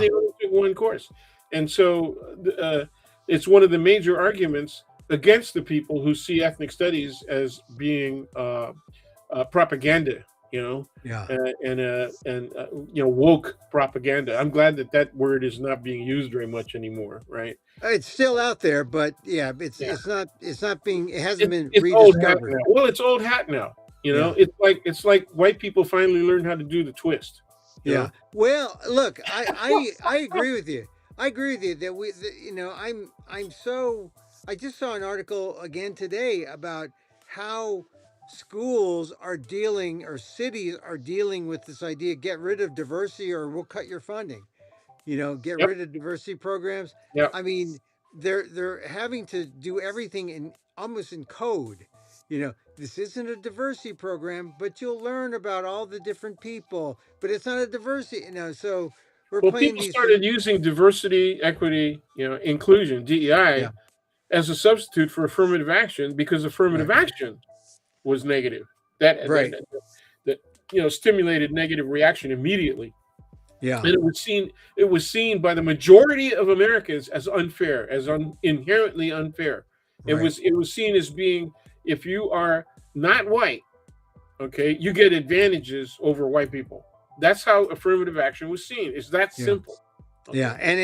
and so it's one of the major arguments against the people who see ethnic studies as being propaganda, you know, Yeah. woke propaganda. I'm glad that that word is not being used very much anymore, right? It's still out there, but yeah, it's Yeah, it hasn't been it's old hat rediscovered. now. Well, it's old hat now. Yeah. It's like white people finally learned how to do the twist. You Yeah. know, Well, look, I agree with you. I agree with you I just saw an article again today about how schools are dealing, or cities are dealing with this idea: get rid of diversity or we'll cut your funding. Get yep, rid of diversity programs. yep. I mean, they're having to do everything in almost in code. This isn't a diversity program, but you'll learn about all the different people. But it's not a diversity, so we're Well, playing people these. started using diversity, equity, inclusion (DEI) Yeah, as a substitute for affirmative action, because affirmative right, action was negative. That right, that that stimulated negative reaction immediately, yeah, and it was seen by the majority of Americans as unfair, as inherently unfair. It right, was it was seen as being, if you are not white, okay, you get advantages over white people. That's how affirmative action was seen. It's that yeah, simple. yeah, Okay. and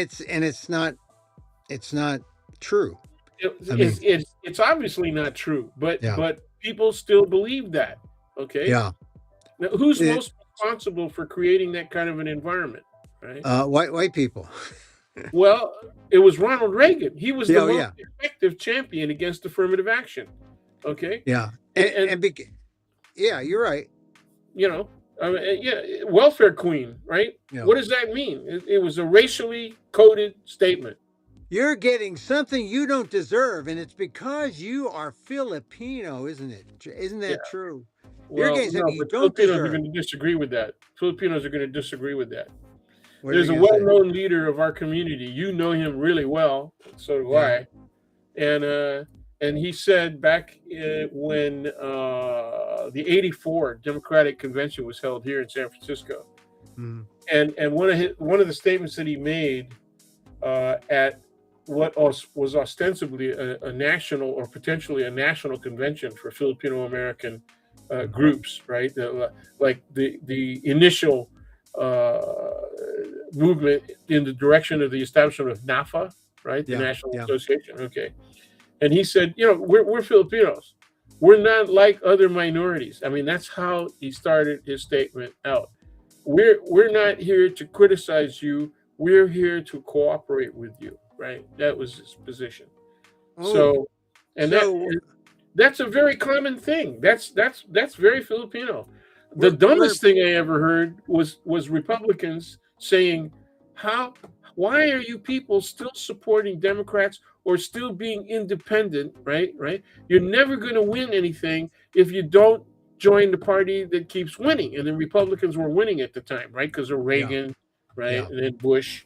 it's not true. I It's, mean, it's, it's obviously not true, but yeah, people still believe that. Okay. yeah. Now, who's It, most responsible for creating that kind of an environment? Right. white people. Well, it was Ronald Reagan. He was the Yeah, oh, most yeah, effective champion against affirmative action. Okay. yeah, And, and and and yeah, you're right. you know, yeah, welfare queen, right? Yeah. What does that mean? It was a racially coded statement. You're getting something you don't deserve, and it's because you are Filipino, isn't it? Isn't Yeah. that true? You're Well, getting no, something you but don't Filipinos are deserve. going to disagree with that. Filipinos are going to disagree with that. What are There's you a gonna say? well-known leader of our community. You know him really well. So do Yeah. I. And he said back when the '84 Democratic Convention was held here in San Francisco, Mm, and one of the statements that he made at what was ostensibly a national or potentially a national convention for Filipino American mm. groups, right? Like the initial uh, movement in the direction of the establishment of NAFA, right? The Yeah. National Yeah. Association. Okay, and he said, we're Filipinos. We're not like other minorities. I mean, that's how he started his statement out. We're not here to criticize you. We're here to cooperate with you, right? That was his position. Oh, So, and so that's a very common thing. That's very Filipino. The we're dumbest thing I ever heard was Republicans saying, "How? Why are you people still supporting Democrats or still being independent? Right? Right? You're never going to win anything if you don't join the party that keeps winning." And the Republicans were winning at the time, right? Because of yeah. Reagan, right, Yeah. and then Bush.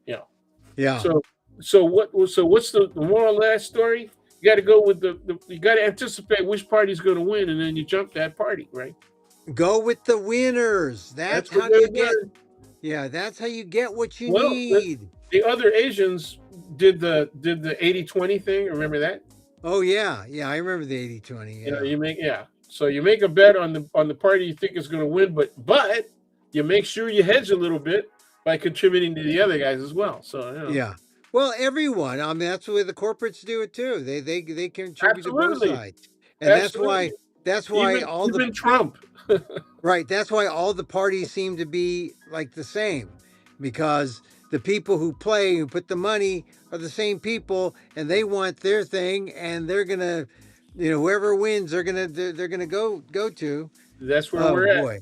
You know. Yeah. So what's the moral of that story? You got to go with the you got to anticipate which party's going to win, and then you jump that party, right? Go with the winners. That's That's what how they you get. did. Yeah, that's how you get what you Well, need. the other Asians did the 80-20 thing. Remember that? Oh yeah, yeah. I remember the 80-20. You know, Yeah, so you make a bet on the party you think is going to win, but you make sure you hedge a little bit by contributing to the other guys as well. So yeah. Well, everyone. I mean, that's the way the corporates do it too. They contribute to both absolutely, sides, and absolutely. that's why Even all the even Trump. right. That's why all the parties seem to be like the same, because the people who play, who put the money, are the same people, and they want their thing, and they're gonna, whoever wins, they're gonna go to. That's where Oh we're at. boy,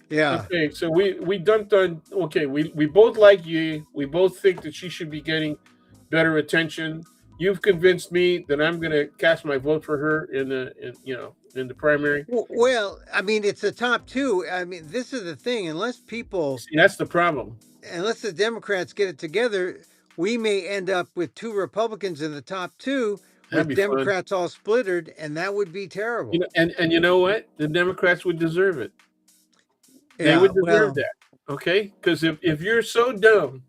yeah. Okay, so we dumped on. Okay, we both like you. We both think that she should be getting better attention. You've convinced me that I'm going to cast my vote for her in the primary. Well, I mean, it's the top two. I mean, this is the thing. See, that's the problem. Unless the Democrats get it together, we may end up with two Republicans in the top two, That'd with be fun. Democrats all splittered, and that would be terrible. And you know what? The Democrats would deserve it. They Yeah. would deserve Well. that. Okay, because if you're so dumb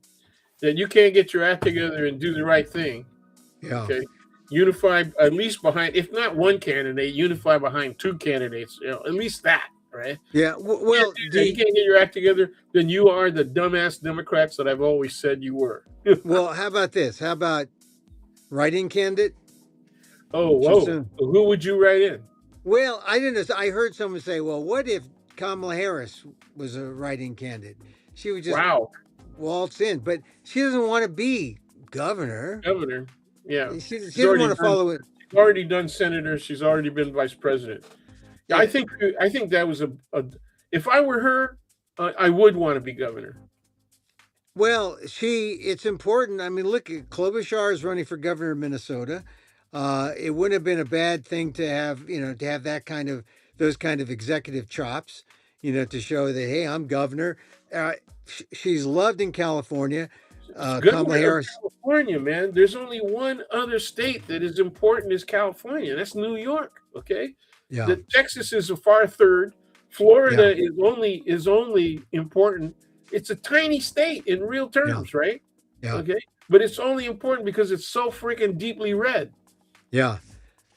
that you can't get your act together and do the right thing, Yeah. okay, unify at least behind, if not one candidate, unify behind two candidates. At least that, right? Yeah. Well, You can't get your act together, then you are the dumbass Democrats that I've always said you were. well. How about this? How about write-in candidate? Oh, Just whoa. Who would you write in? well, I didn't know. I heard someone say, "Well, what if Kamala Harris was a write-in candidate? She would just Wow. waltz in, but she doesn't want to be governor. Governor. Yeah. She She's doesn't want to follow it." already done senator. She's already been vice president. Yeah, Yeah. I think that was a if I were her, I would want to be governor. Well, it's important. I mean, look, Klobuchar is running for governor of Minnesota. It wouldn't have been a bad thing to have, to have those kind of executive chops, to show that, hey, I'm governor. She's loved in California. It's Kamala governor of Harris. California, man. There's only one other state that is important as California. That's New York. Okay. Yeah. Texas is a far third. Florida is only important. It's a tiny state in real terms, right? Yeah. Okay. But it's only important because it's so freaking deeply red. Yeah.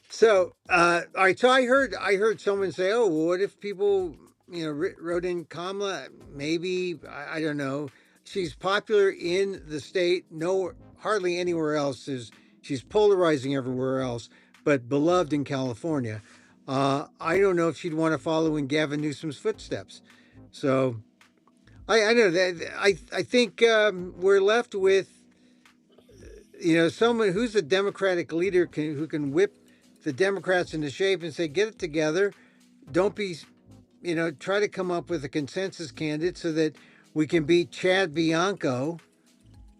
So, all right. So I heard someone say, "Oh, well, what if people, wrote in Kamala? Maybe I don't know. She's popular in the state. No, hardly anywhere else is. She's polarizing everywhere else, but beloved in California. I don't know if she'd want to follow in Gavin Newsom's footsteps. So, I don't know that I think we're left with." Someone who's a Democratic leader who can whip the Democrats into shape and say, get it together. Don't be, try to come up with a consensus candidate so that we can beat Chad Bianco,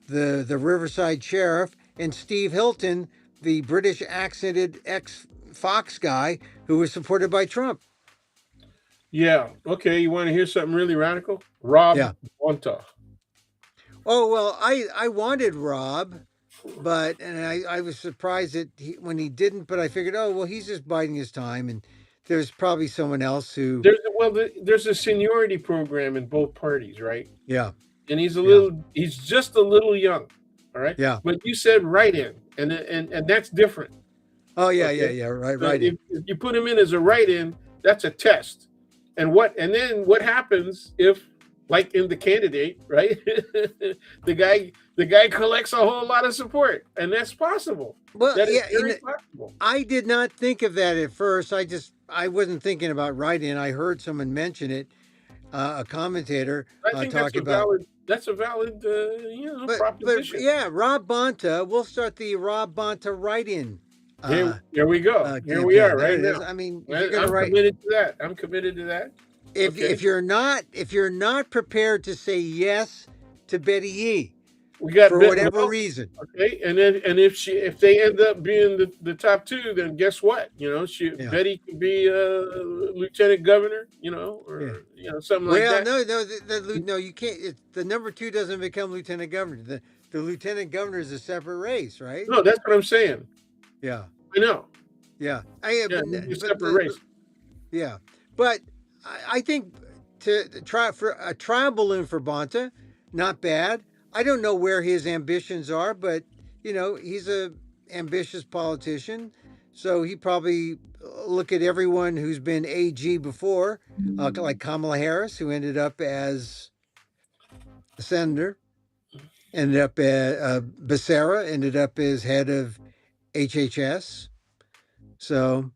the Riverside sheriff, and Steve Hilton, the British accented ex Fox guy who was supported by Trump. Yeah. Okay. You want to hear something really radical? Rob Yeah. Bonta. Oh well, I wanted Rob, but and I was surprised that when he didn't. But I figured, oh well, he's just biding his time, and there's probably someone else who. There's a seniority program in both parties, right? Yeah, And yeah, he's just a little young, all right. yeah. But you said write-in, and that's different. Oh yeah, yeah, Okay, yeah. Right, so right in. if you put him in as a write-in, that's a test. And then what happens if, like in the candidate, right? the guy collects a whole lot of support, and that's possible. Well, That is yeah. very possible. I did not think of that at first. I wasn't thinking about writing. I heard someone mention it, a commentator I think talking about. that's a valid But proposition. yeah, Rob Bonta. We'll start the Rob Bonta write-in Here we go. Here we campaign. are There right it is. now. I mean, if you're going to I'm write, committed to that. I'm committed to that. Okay. if you're not prepared to say yes to Betty Yee We got for bit whatever well, reason, okay, and if they end up being the top two, then guess what? yeah, Betty could be lieutenant governor, yeah. or something like Well, that. no, no, no, you can't. The number two doesn't become lieutenant governor. The lieutenant governor is a separate race, right? No, that's what I'm saying. Yeah, I know. yeah. Yeah, it'd be a separate race. Yeah, but I think to try for a trial balloon for Bonta, not bad. I don't know where his ambitions are, but he's a ambitious politician, so he probably look at everyone who's been AG before, like Kamala Harris, who ended up as a senator, ended up at Becerra, ended up as head of HHS. So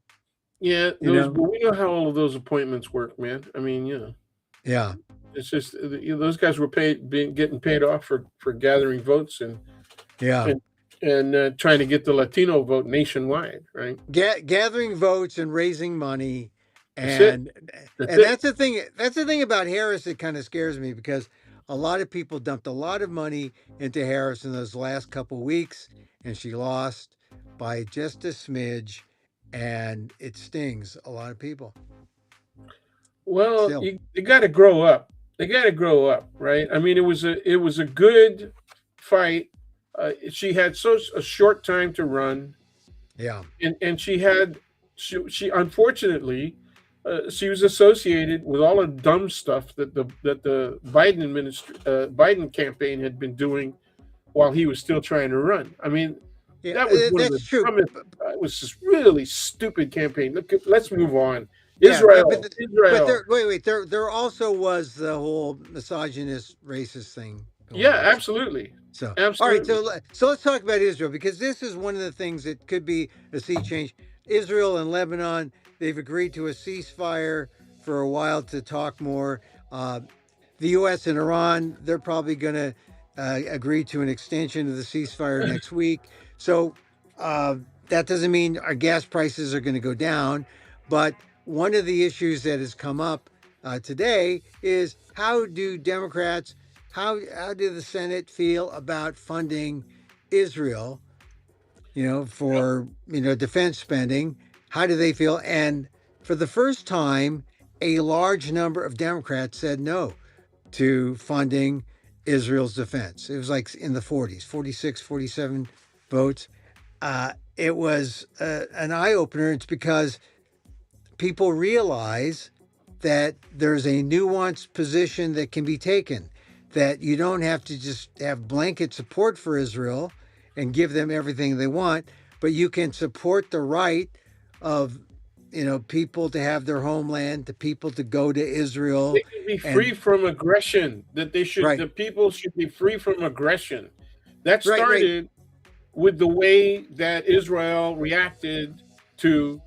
Yeah, you know, but we know how all of those appointments work, man. I mean, yeah, it's just those guys were getting paid off for gathering votes yeah. and trying to get the Latino vote nationwide, right? Gathering votes and raising money, That's it. and That's and it. that's the thing. That's the thing about Harris that kind of scares me because a lot of people dumped a lot of money into Harris in those last couple weeks, and she lost by just a smidge, and it stings a lot of people. Well, Still, you got to grow up. They got to grow up, right? I mean, it was a good fight. She had such a short time to run, yeah, and she unfortunately she was associated with all the dumb stuff that the Biden campaign had been doing while he was still trying to run. I mean, yeah, that was one of that's the true. dumbest. It was just really stupid campaign. Let's move on. Yeah, but Israel. there wait there also was the whole misogynist racist thing going Yeah, on. absolutely, So, all right. absolutely. So let's talk about Israel because this is one of the things that could be a sea change. Israel and Lebanon, they've agreed to a ceasefire for a while to talk more. Uh, the U.S. and Iran, they're probably going to agree to an extension of the ceasefire next week. So uh, that doesn't mean our gas prices are going to go down. But one of the issues that has come up today is how do Democrats, how do the Senate feel about funding Israel? For defense spending. How do they feel? And for the first time, a large number of Democrats said no to funding Israel's defense. It was like in the 40s, 46, 47 votes. It was an eye opener. It's because people realize that there's a nuanced position that can be taken, that you don't have to just have blanket support for Israel and give them everything they want, but you can support the right of people to have their homeland, to people to go to Israel, They should be free and from aggression. right, The people should be free from aggression. That right, started with the way that Israel reacted to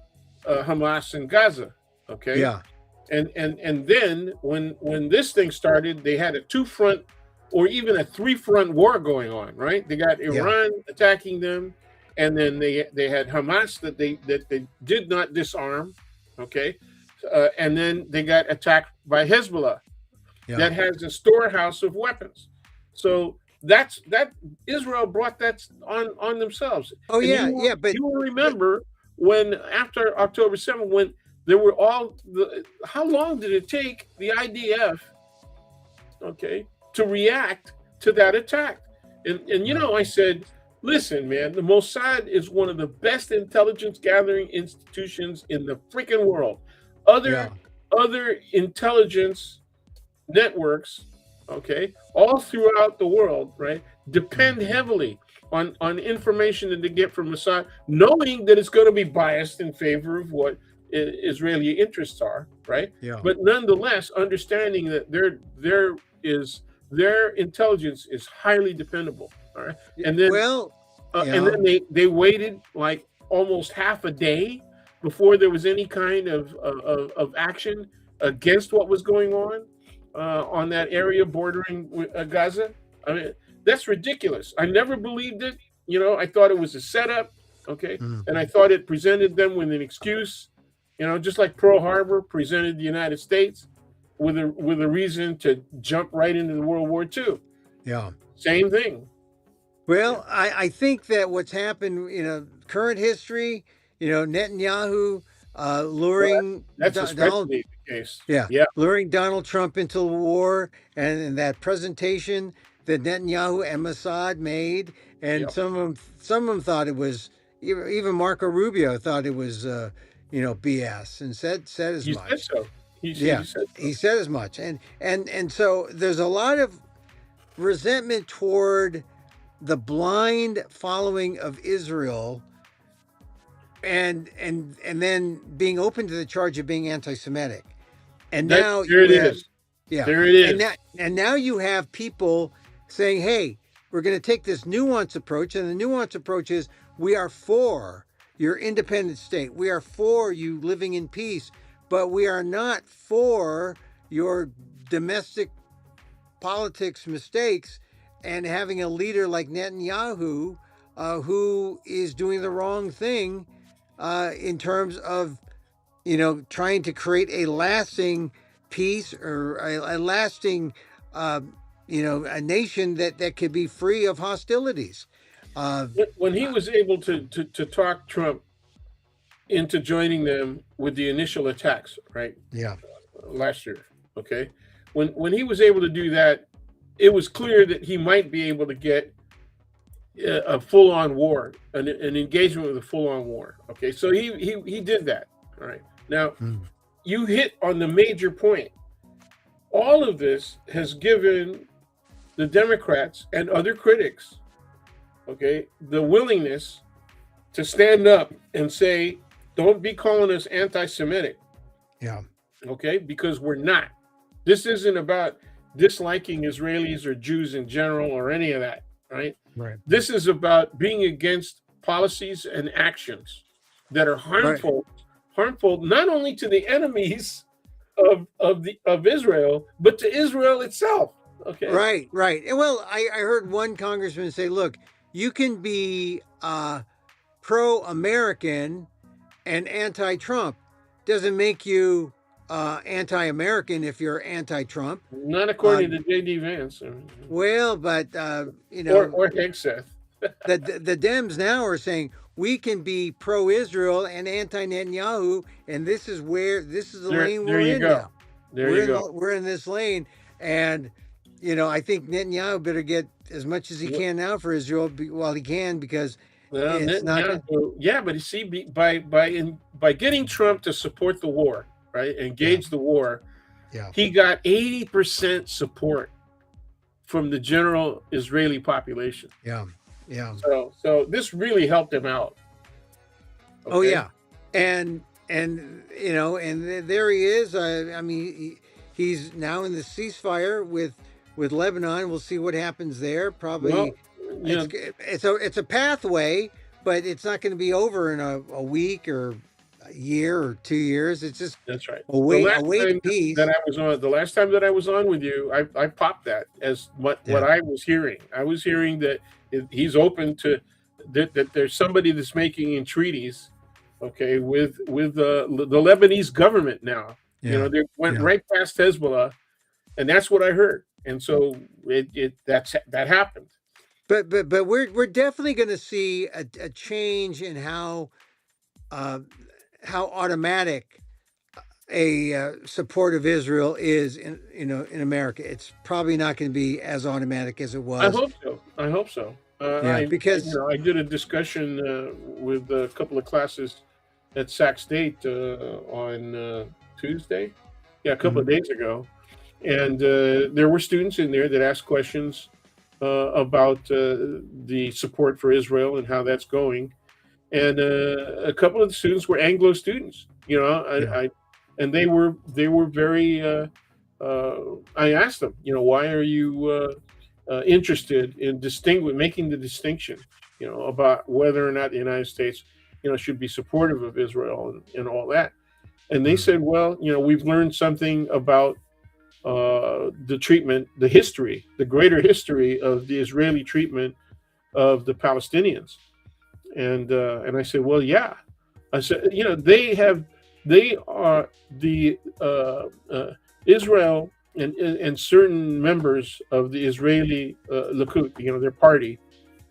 Hamas in Gaza. Okay, yeah, and then when this thing started, they had a two front or even a three front war going on. Right, they got yeah, Iran attacking them, and then they had Hamas that they did not disarm. Okay, and then they got attacked by Hezbollah yeah. that has a storehouse of weapons. So that Israel brought that on themselves. Oh And yeah, yeah, you will but remember when after October 7th, when there were how long did it take the IDF, okay, to react to that attack. And you know, I said, listen, man, the Mossad is one of the best intelligence gathering institutions in the freaking world. Yeah. Other intelligence networks, okay, all throughout the world, right, depend heavily on information that they get from Mossad, knowing that it's going to be biased in favor of what Israeli interests are, right? Yeah. But nonetheless, understanding that their intelligence is highly dependable, all right, and then Well, they waited like almost half a day before there was any kind of action against what was going on that area bordering with Gaza. I mean, that's ridiculous. I never believed it. You know, I thought it was a setup. Okay, and I thought it presented them with an excuse. You know, just like Pearl Harbor presented the United States with a reason to jump right into the World War II. Yeah. Same thing. Well, I think that what's happened, current history, Netanyahu luring That's Donald, especially the case. yeah, Yeah. luring Donald Trump into the war, and that presentation that Netanyahu and Mossad made, and Yep. some of them thought it was, even Marco Rubio thought it was, BS, and said as He said much. so. He Yeah, said so. he said as much, and so there's a lot of resentment toward the blind following of Israel, and then being open to the charge of being anti-Semitic. And now There it you have, is. yeah, There it is. and now you have people saying, "Hey, we're going to take this nuanced approach," and the nuanced approach is, we are for your independent state, we are for you living in peace, but we are not for your domestic politics mistakes, and having a leader like Netanyahu, who is doing the wrong thing in terms of, trying to create a lasting peace, or a lasting, a nation that could be free of hostilities. When he was able to talk Trump into joining them with the initial attacks, right? Yeah. Last year, okay. When he was able to do that, it was clear that he might be able to get a full-on war, an engagement with a full-on war. Okay, so he did that. All right. Now, you hit on the major point. All of this has given the Democrats and other critics, okay, the willingness to stand up and say, don't be calling us anti-Semitic. Yeah. Okay, because we're not. This isn't about disliking Israelis or Jews in general or any of that, right? Right. This is about being against policies and actions that are harmful not only to the enemies of Israel, but to Israel itself. Okay. Right. And well, I heard one congressman say, "Look, you can be pro-American and anti-Trump. Doesn't make you anti-American if you're anti-Trump." Not according to J.D. Vance. Well, but or Hegseth. the Dems now are saying we can be pro-Israel and anti-Netanyahu, and this is the lane we're in now. There you go. We're in this lane, and I think Netanyahu better get as much as he can now for Israel while he can, because it's not. Yeah, but you see, by getting Trump to support the war, right, engage the war, he got 80% support from the general Israeli population. Yeah. So this really helped him out. Okay? Oh yeah, and there he is. I mean, he's now in the ceasefire with Lebanon. We'll see what happens there. Probably, well, it's a pathway, but it's not going to be over in a week or a year or 2 years. It's just that's right. A wait piece. The last time that I was on with you, I popped that as what I was hearing. I was hearing that he's open to that there's somebody that's making entreaties, okay, with the Lebanese government now. They went right past Hezbollah, and that's what I heard. And so that happened. But we're definitely going to see a change in how automatic a support of Israel is in America. It's probably not going to be as automatic as it I was. hope so. I hope so. Yeah, because I did a discussion with a couple of classes at Sac State on Tuesday. Yeah, a couple of Mhm. days ago, and there were students in there that asked questions about the support for Israel and how that's going. And a couple of the students were Anglo students. yeah, And they were very. I asked them, why are you interested in making the distinction, about whether or not the United States, should be supportive of Israel and all that. And they mhm. said, well, we've learned something about the treatment, the history, the greater history of the Israeli treatment of the Palestinians. And I said, well, yeah. I said, they are the Israel and certain members of the Israeli Likud, their party,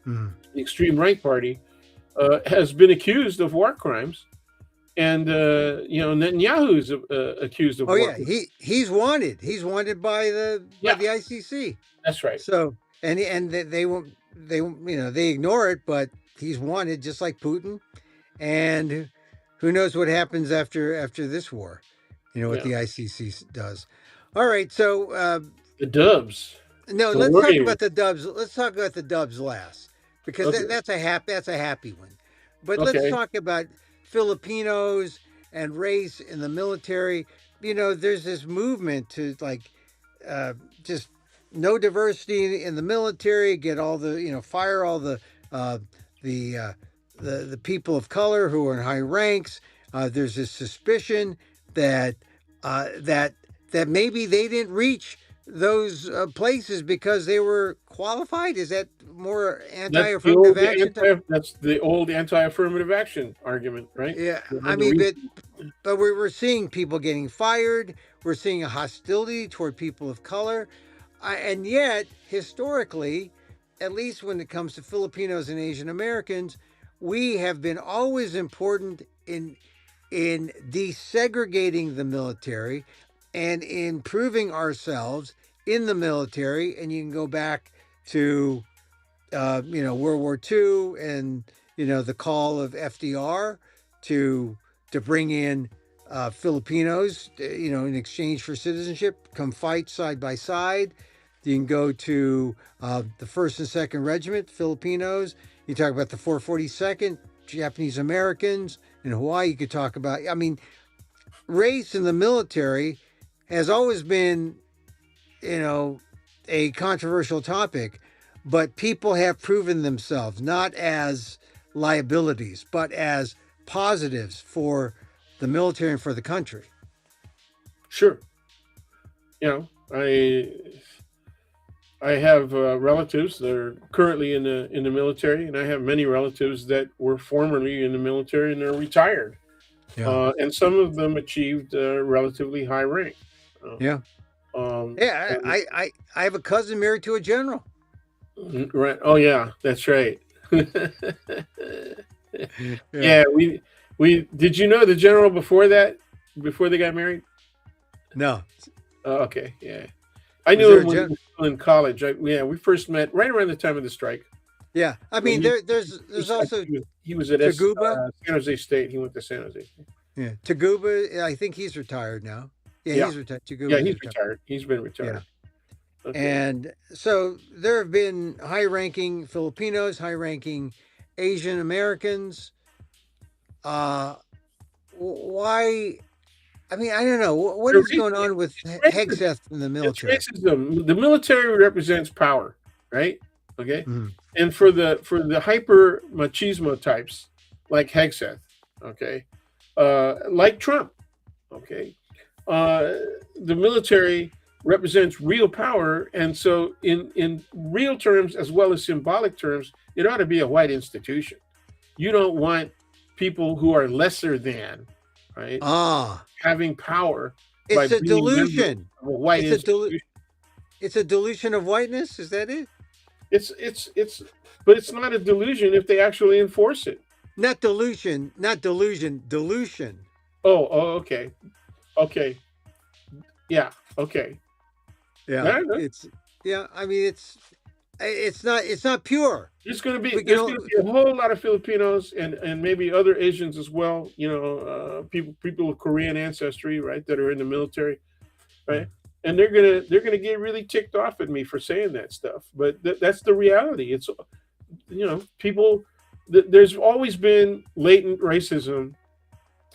Mhm. the extreme right party, has been accused of war crimes, and Netanyahu is accused of Oh war yeah, crimes. he's wanted. He's wanted by Yeah, the ICC. that's right. So and they won't they ignore it, but he's wanted just like Putin. And who knows what happens after this war? What Yeah, the ICC does. All right, so the Dubs, no, the let's talk Warriors. about the Dubs. Let's talk about the Dubs last because Okay, that's a happy one. But let's okay. talk about Filipinos and race in the military. There's this movement to like uh, just no diversity in the military. Get all the fire all uh, the uh, the people of color who are in high ranks. There's this suspicion that that maybe they didn't reach those places because they were qualified. Is that more anti-affirmative action? That's the old anti-affirmative action argument, right? Yeah, I The mean, reason, but we're seeing people getting fired. We're seeing a hostility toward people of color, and yet historically, at least when it comes to Filipinos and Asian Americans, we have been always important in desegregating the military and improving ourselves in the military. And you can go back to World War II and the call of FDR to bring in Filipinos, in exchange for citizenship, come fight side by side. You can go to the First and Second Regiment, Filipinos. You talk about the 442nd, Japanese Americans in Hawaii. You could talk about. I mean, race in the military has always been, you know, a controversial topic, but people have proven themselves not as liabilities, but as positives for the military and for the country. sure. You know, I have relatives that are currently in the military, and I have many relatives that were formerly in the military and they're retired. Yeah. And some of them achieved relatively high rank. Uh, Yeah. Yeah. and I have a cousin married to a general. right, oh yeah, that's right. Yeah. Yeah, we did you know the general before that, before they got married? No. Okay, yeah. I Was knew there a him when he gen? was still in college. Yeah, we first met right around the time of the strike. Yeah. I When mean, there's I think also he was at Taguba. San Jose State. He went to San Jose. Yeah. Taguba. I think he's retired now. Yeah, Yeah, he's retired. yeah, Taguba's he's retired. retired. He's been Yeah. retired. Okay. And so there have been high ranking Filipinos, high ranking Asian Americans. Uh, why? I mean, I don't know. What The is reason going on with it's racism. Hegseth in the It's military? racism. The military represents power, right? Okay. Mhm. And for the hyper machismo types like Hegseth, okay, like Trump, okay, uh, the military represents real power, and so in real terms as well as symbolic terms, it ought to be a white institution. You don't want people who are lesser than, right, Ah, having power by it's a being members delusion. of a white It's a delu- institution. It's a delusion of whiteness. Is that it? It's but it's not a delusion if they actually enforce it. Not delusion. Not delusion. Dilution. Oh, okay. Okay. Yeah. Okay. Yeah, Yeah, it's yeah. I mean, it's not pure. But you there's gonna know, be a whole lot of Filipinos and maybe other Asians as well. You know, people of Korean ancestry, right, that are in the military, right, mm, and they're gonna get really ticked off at me for saying that stuff. But that's the reality. It's, you know, people. There's always been latent racism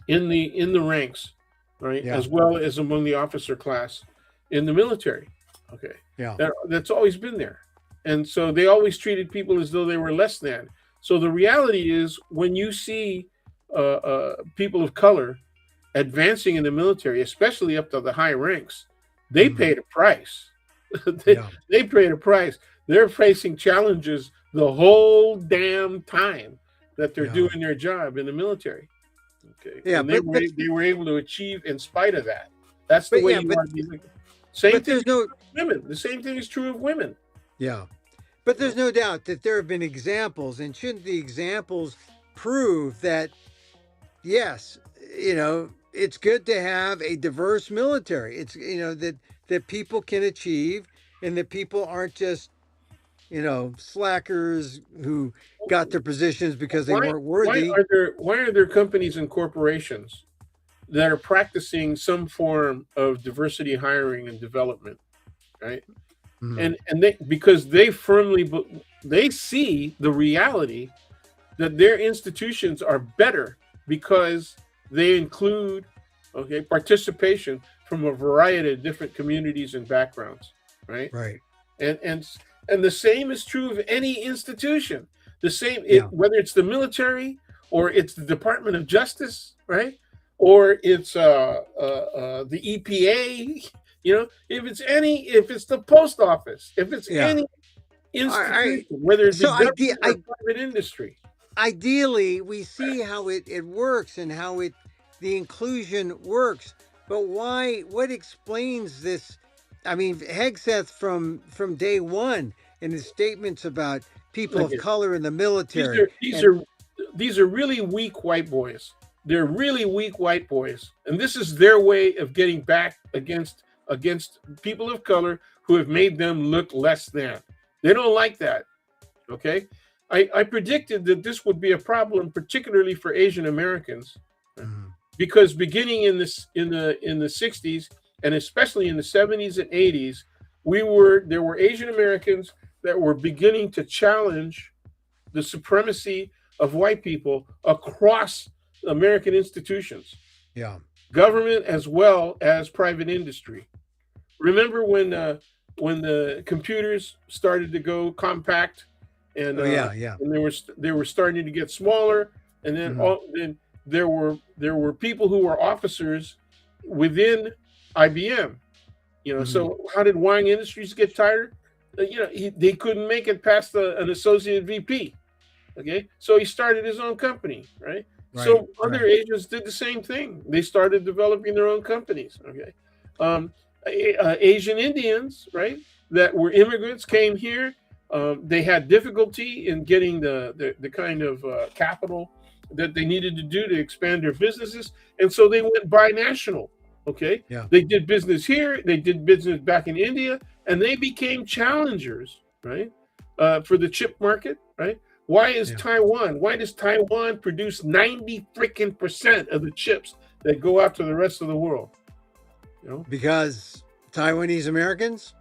in the ranks, right, yeah, as well as among the officer class in the military. Okay, yeah, that's always been there, and so they always treated people as though they were less than. So the reality is, when you see people of color advancing in the military, especially up to the high ranks, they mm, paid a price. they, yeah, they paid a price. They're facing challenges the whole damn time that they're yeah, doing their job in the military. Okay, yeah. and they were able to achieve in spite of that. That's the But way yeah, you want to be thinking. Same but thing there's is no true of women. The same thing is true of women. yeah, but You there's know? no doubt that there have been examples, and shouldn't the examples prove that yes, it's good to have a diverse military. It's that people can achieve, and that people aren't just slackers who got their positions because they weren't worthy. Why are there companies and corporations that are practicing some form of diversity hiring and development, right? Mm, And they, because they they see the reality that their institutions are better because they include, okay, participation from a variety of different communities and backgrounds, right? right. and and and the same is true of any institution. The same, Yeah. whether it's the military or it's the Department of Justice, right, or it's the EPA. You know, if it's the post office, if it's Yeah. any All right. institution, whether it be So government or private industry. ideally, we see how it works and how the inclusion works. But why? What explains this? I mean, Hegseth from day one in his statements about people Look of at color in the these military, are these and are these are really weak white boys. They're really weak white boys, and this is their way of getting back against people of color who have made them look less than. They don't like that. Okay, I predicted that this would be a problem, particularly for Asian Americans, Mhm. because beginning in the 60s and especially in the 70s and 80s, there were Asian Americans that were beginning to challenge the supremacy of white people across American institutions, Yeah. government as well as private industry. Remember when the computers started to go compact, and Oh yeah, yeah. they were starting to get smaller, and Mhm. then there were people who were officers within IBM. You know, Mhm. so how did Wang Industries get tired? You know, they couldn't make it past an associate VP. Okay, so he started his own company, right? Right, So other right. Asians did the same thing. They started developing their own companies. Okay, um, Asian Indians, right, that were immigrants came here. They had difficulty in getting the kind of capital that they needed to do to expand their businesses, and so they went binational. Okay, Yeah, they did business here, they did business back in India, and they became challengers, right, for the chip market, right? yeah. Why does Taiwan produce 90 freaking percent of the chips that go out to the rest of the world? You Because Taiwanese Americans.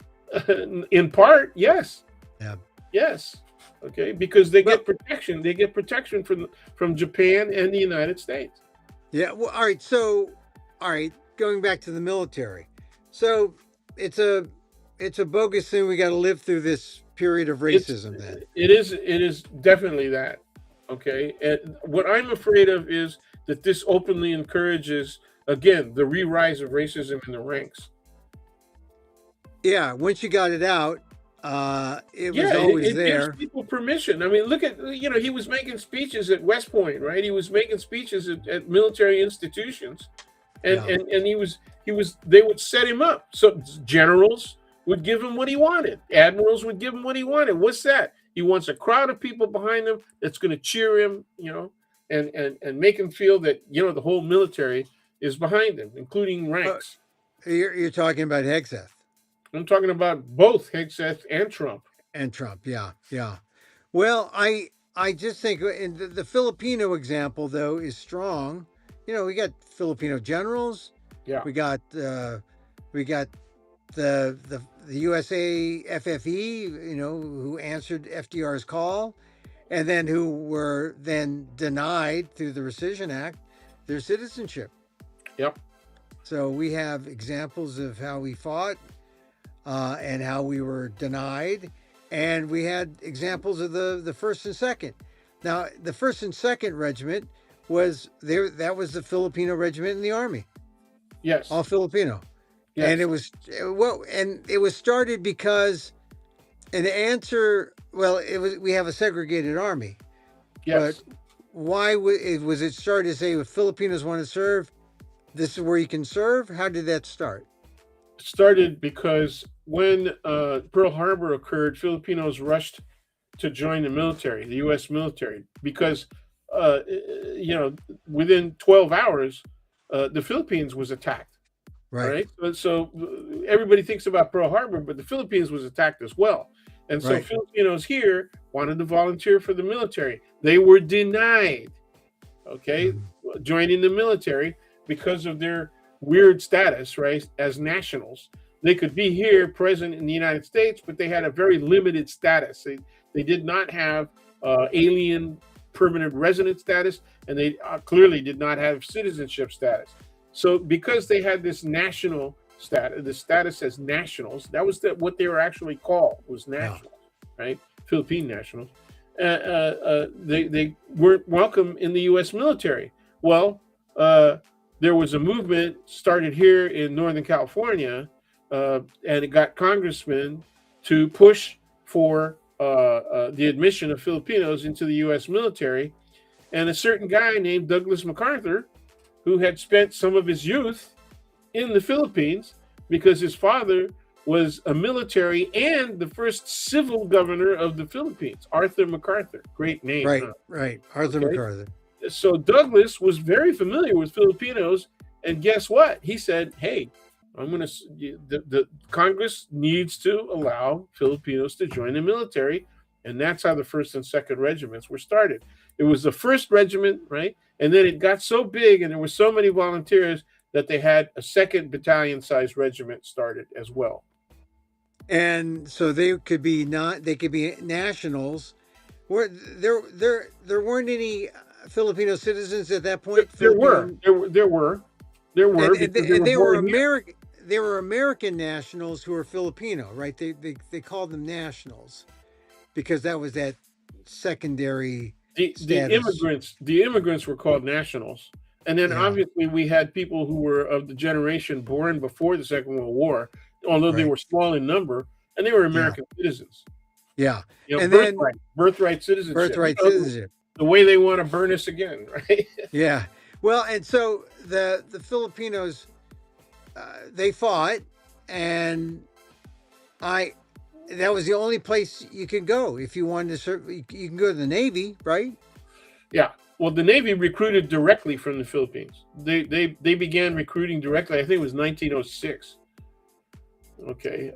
know, in part, yes, Yeah. yes, okay, because they Well, get protection. They get protection from Japan and the United States. yeah. Well, all right. So, all right. Going back to the military. So it's a it's a bogus thing. We got to live through this period of It's racism. Then. it is definitely that. Okay, and what I'm afraid of is that this openly encourages again the re-rise of racism in the ranks. Yeah. Once you got it out, it was Yeah, always it gives there. people permission. I mean, look at, you know, he was making speeches at West Point, right? He was making speeches at military institutions, Yeah. and he was they would set him up. So generals would give him what he wanted. Admirals would give him what he wanted. What's that? He wants a crowd of people behind him that's going to cheer him, you know, and make him feel that, you know, the whole military is behind him, including ranks. You're talking about Hegseth. I'm talking about both Hegseth and Trump. And Trump, yeah, yeah. Well, I just think in the Filipino example though is strong. You know, we got Filipino generals. Yeah. We got we got the USA FFE. You know, who answered FDR's call, and then who were then denied through the Rescission Act their citizenship. Yep. So we have examples of how we fought and how we were denied. And we had examples of the first and second. Now, the first and second regiment was there. That was the Filipino regiment in the army. Yes. All Filipino. Yes. And it was started because an answer. Well, we have a segregated army. Yes. But why was it started to say if Filipinos want to serve, this is where you can serve? How did that start? It started because when Pearl Harbor occurred, Filipinos rushed to join the military, the U.S. military, because within 12 hours, the Philippines was attacked. Right. So everybody thinks about Pearl Harbor, but the Philippines was attacked as well. And so Filipinos here wanted to volunteer for the military. They were denied, joining the military because of their weird status, right, as nationals. They could be here present in the United States, but they had a very limited status. They did not have alien permanent resident status, and they clearly did not have citizenship status. So because they had this national status, the status as nationals, that was what they were actually called, was nationals, right? Philippine nationals. They weren't welcome in the U.S. military. Well, there was a movement started here in Northern California, and it got congressmen to push for the admission of Filipinos into the U.S. military. And a certain guy named Douglas MacArthur, who had spent some of his youth in the Philippines because his father was a military and the first civil governor of the Philippines, Arthur MacArthur. Great name. Right. Arthur MacArthur. So Douglas was very familiar with Filipinos, and guess what? He said, "Hey, the Congress needs to allow Filipinos to join the military," and that's how the first and second regiments were started. It was the first regiment, right? And then it got so big, and there were so many volunteers that they had a second battalion-sized regiment started as well. And so they could be nationals. There weren't any Filipino citizens at that point. There were. And they were American. They were American nationals who were Filipino, right? They called them nationals because that was that secondary. The immigrants were called nationals, and then obviously we had people who were of the generation born before the Second World War, although they were small in number, and they were American citizens. Yeah, and then birthright citizenship. Birthright citizenship. The way they want to burn us again, right? Yeah. Well, and so the Filipinos, they fought, and that was the only place you could go if you wanted to serve. You can go to the Navy, right? Yeah. Well, the Navy recruited directly from the Philippines. They began recruiting directly. I think it was 1906. Okay,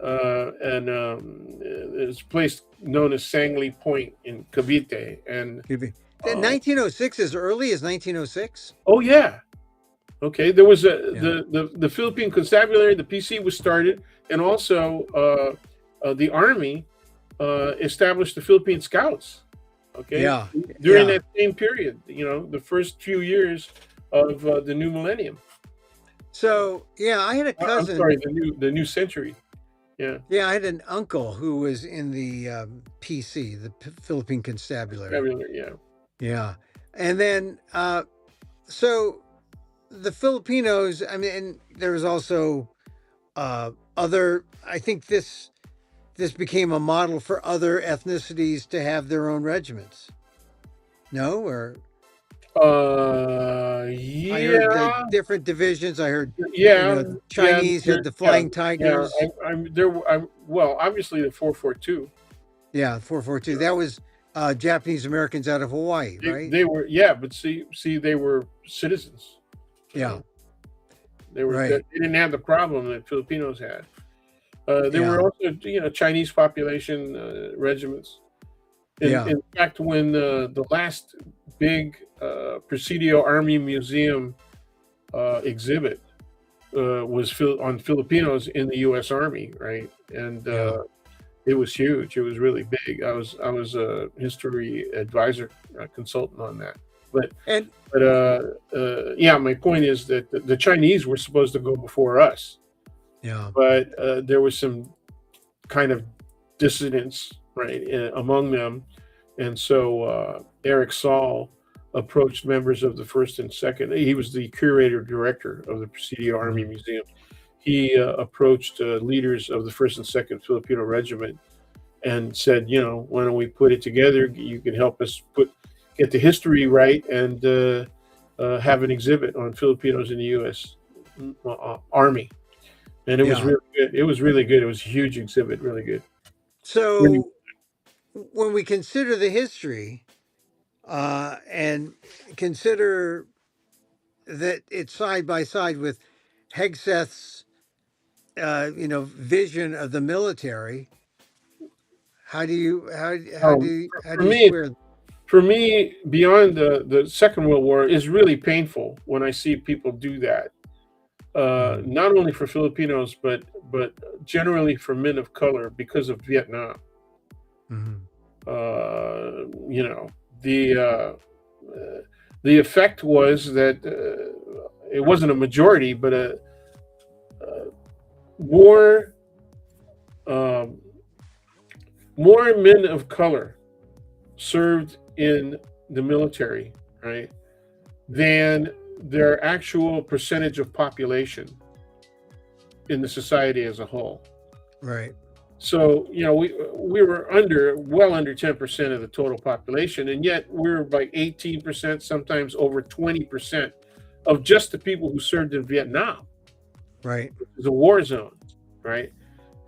and there's a place known as Sangley Point in Cavite, and 1906 as early as 1906. Oh yeah. Okay, there was the Philippine Constabulary, the PC was started, and also the Army established the Philippine Scouts. Okay, during that same period, the first few years of the new millennium. So I had a cousin. I'm sorry, the new century. Yeah, I had an uncle who was in the PC, the Philippine Constabulary. Yeah, and then so the Filipinos. I mean, and there was also other. I think this became a model for other ethnicities to have their own regiments. No, or yeah, I heard the different divisions. I heard Chinese had the Flying Tigers. Well, obviously the 442. Yeah, 442. That was Japanese Americans out of Hawaii, right? They were, but see, they were citizens. Yeah. Right. They didn't have the problem that Filipinos had. There Yeah. were also, Chinese population regiments. Yeah. In fact, when the last big Presidio Army Museum exhibit was on Filipinos in the U.S. Army, right? And Yeah. it was huge. It was really big. I was a history advisor, consultant on that. But And yeah, my point is that the Chinese were supposed to go before us, yeah. but there was some kind of dissidence, right, among them, and so Eric Saul approached members of the first and second. He was the curator director of the Presidio Army Mhm. Museum. He approached leaders of the first and second Filipino Regiment and said, why don't we put it together? You can help us get the history right and have an exhibit on Filipinos in the U.S. Army. And it was Yeah. really good. It was really good. It was a huge exhibit, really good. So when we consider the history and consider that it's side by side with Hegseth's, vision of the military, Um, how for do you me, square? beyond the Second World War, is really painful when I see people do that. Mhm. Not only for Filipinos, but generally for men of color because of Vietnam. Mhm. You know, the uh, the effect was that it wasn't a majority, but a more um, more men of color served in the military, right, than their actual percentage of population in the society as a whole. Right. So we were well under 10% of the total population, and yet we're like 18%, sometimes over 20% of just the people who served in Vietnam, Right. which is a war zone, right?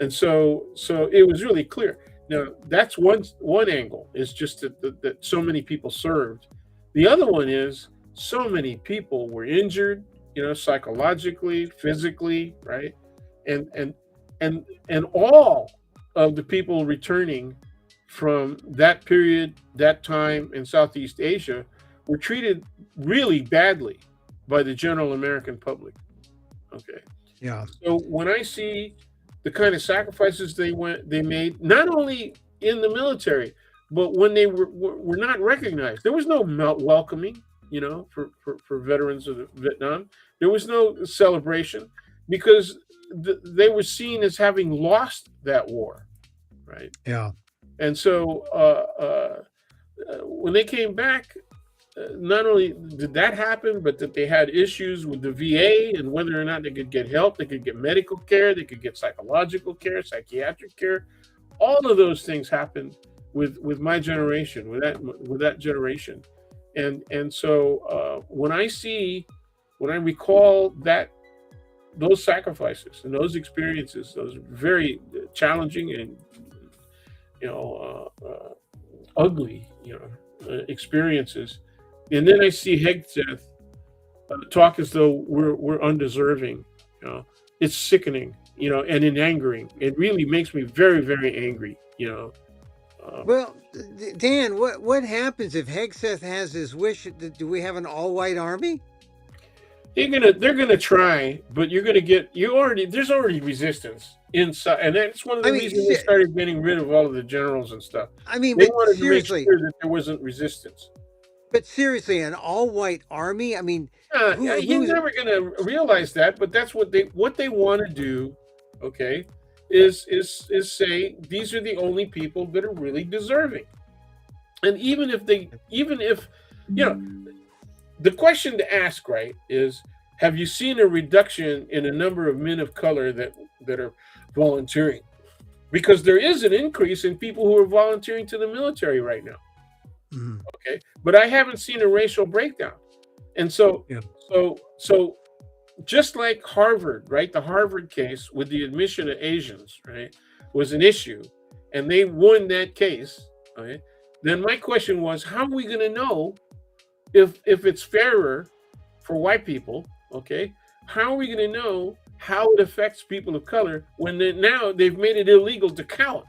And so it was really clear. Now that's one angle, is just that so many people served. The other one is so many people were injured, psychologically, physically, right? And and and and all of the people returning from that period, that time in Southeast Asia, were treated really badly by the general American public. Okay. Yeah. So when I see the kind of sacrifices they made, not only in the military, but when they were not recognized, there was no welcoming, for veterans of Vietnam. There was no celebration because they were seen as having lost that war, right? Yeah. And so when they came back, not only did that happen, but that they had issues with the VA and whether or not they could get help, they could get medical care, they could get psychological care, psychiatric care. All of those things happened with my generation, with that generation, and so when I recall those sacrifices and those experiences, those very challenging and ugly experiences, and then I see Hegseth talk as though we're undeserving. It's sickening, and angering. It really makes me very, very angry. Um, Well, Dan, what happens if Hegseth has his wish? Do we have an all-white army? they're gonna try, but there's already resistance inside, and that's one of I the mean, reasons they started getting rid of all of the generals and stuff. They but wanted to make seriously, sure that there wasn't resistance. an all-white army. I mean, Yeah, he's who's never gonna realize that, but that's what they want to do. Okay, is say these are the only people that are really deserving, and even if you know, the question to ask, right, is have you seen a reduction in a number of men of color that are volunteering? Because there is an increase in people who are volunteering to the military right now. Mhm. Okay, but I haven't seen a racial breakdown, and so Yeah. so just like Harvard, right? The Harvard case with the admission of Asians, right, was an issue, and they won that case. Okay, then my question was, how are we going to know if it's fairer for white people? Okay, how are we going to know how it affects people of color when now they've made it illegal to count?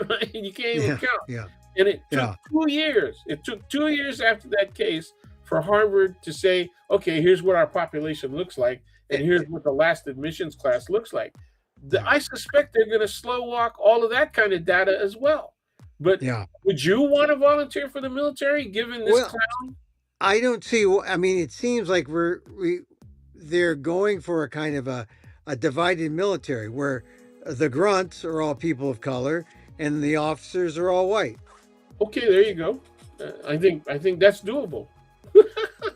Right? You can't even Yeah. count. Yeah. And it took Yeah. 2 years. It took 2 years after that case for Harvard to say, okay, here's what our population looks like, and here's what the last admissions class looks like. Yeah. I suspect they're going to slow walk all of that kind of data as well. But Yeah. would you want to volunteer for the military given this Well, clown? I don't see. I mean, it seems like they're going for a kind of a divided military where the grunts are all people of color and the officers are all white. Okay, there you go. I think that's doable.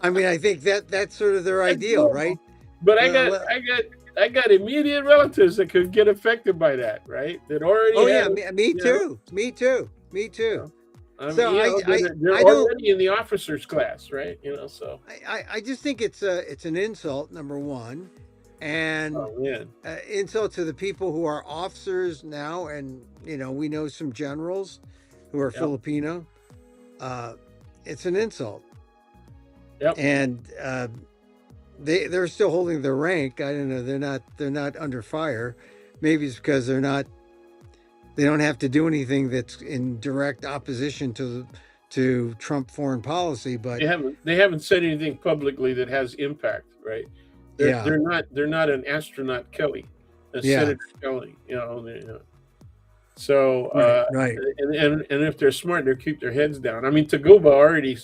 I mean, I think that's sort of their That's ideal, doable. right? But I Le- got le- I got I got immediate relatives that could get affected by that, right? That already oh have, yeah, me you know, too. Me too. Me you too. know. I mean, So they're I don't. already in the officers class, right? So. I just think it's an insult, number one, and Oh man. insult to the people who are officers now, and we know some generals who are Yep. Filipino. Uh, it's an insult, Yep. and they're still holding their rank. I don't know. They're not under fire. Maybe it's because they don't have to do anything that's in direct opposition to Trump foreign policy. But They haven't said anything publicly that has impact, right? They're yeah, they're not an astronaut Kelly, a yeah, Senator Kelly, So right. and if they're smart, they'll keep their heads down. I mean, Taguba already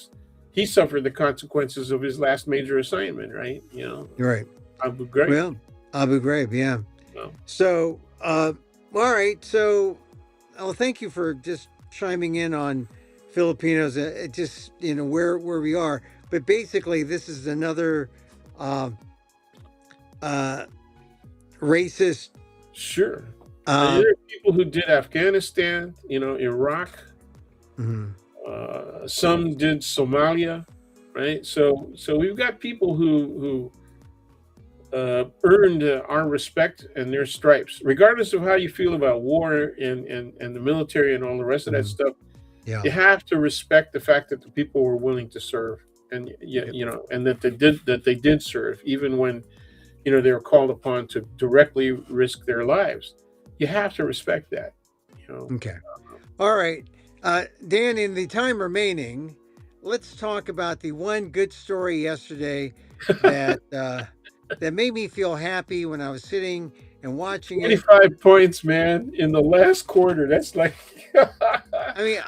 he suffered the consequences of his last major assignment, right? Right. Abu Ghraib. Well, Abu Ghraib, yeah. Well, So, all right. So, well, thank you for just chiming in on Filipinos. Just where we are, but basically, this is another uh, uh, racist. sure. And there are people who did Afghanistan, Iraq. Mhm. Some did Somalia, right? So we've got people who earned our respect and their stripes, regardless of how you feel about war and the military and all the rest of that stuff. Yeah. You have to respect the fact that the people were willing to serve, and and that they did serve, even when they were called upon to directly risk their lives. You have to respect that. Okay. All right. Dan, in the time remaining, let's talk about the one good story yesterday that that made me feel happy when I was sitting and watching it. 25 points, man, in the last quarter. That's like I mean,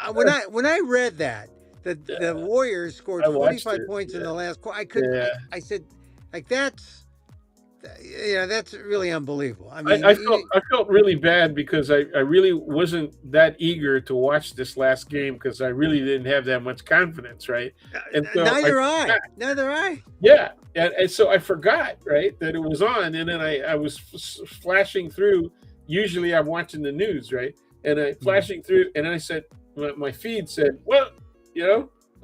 when I read that the Warriors scored I watched 45 it. points in Yeah. the last quarter, I couldn't. Yeah. I said, like that's really unbelievable. I mean, I felt really bad because I really wasn't that eager to watch this last game because I really didn't have that much confidence, right? And so neither I. yeah, and so I forgot, right, that it was on, and then I was flashing through. Usually I'm watching the news, right, and I flashing through, and I said my feed said, well,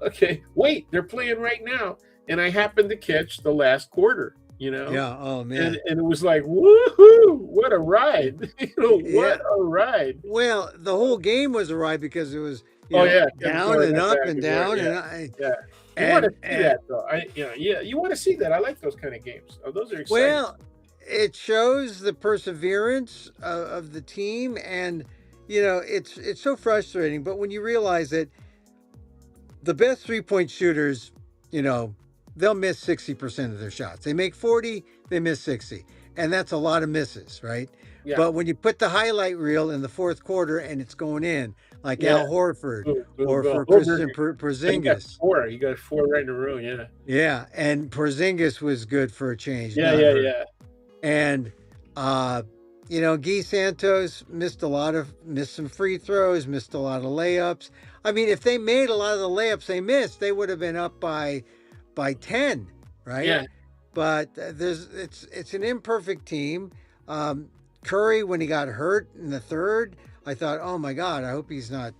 okay, wait, they're playing right now, and I happened to catch the last quarter. Yeah. Oh man. And it was like, woohoo! What a ride! What a ride! Well, the whole game was a ride because it was Yeah, down and up and down yeah. You want to see that though? You want to see that. I like those kind of games. Oh, those are exciting. Well, it shows the perseverance of the team, and it's so frustrating. But when you realize that the best 3-point shooters, they'll miss 60% of their shots. They make 40, they miss 60. And that's a lot of misses, right? Yeah. But when you put the highlight reel in the fourth quarter and it's going in, like Al Horford or for Christian Porzingis. You got four right in a row, yeah. Yeah, and Porzingis was good for a change. Yeah. And Guy Santos missed some free throws, missed a lot of layups. I mean, if they made a lot of the layups they missed, they would have been up by 10, right? Yeah. But it's an imperfect team. Curry, when he got hurt in the third, I thought, oh my God, I hope he's not,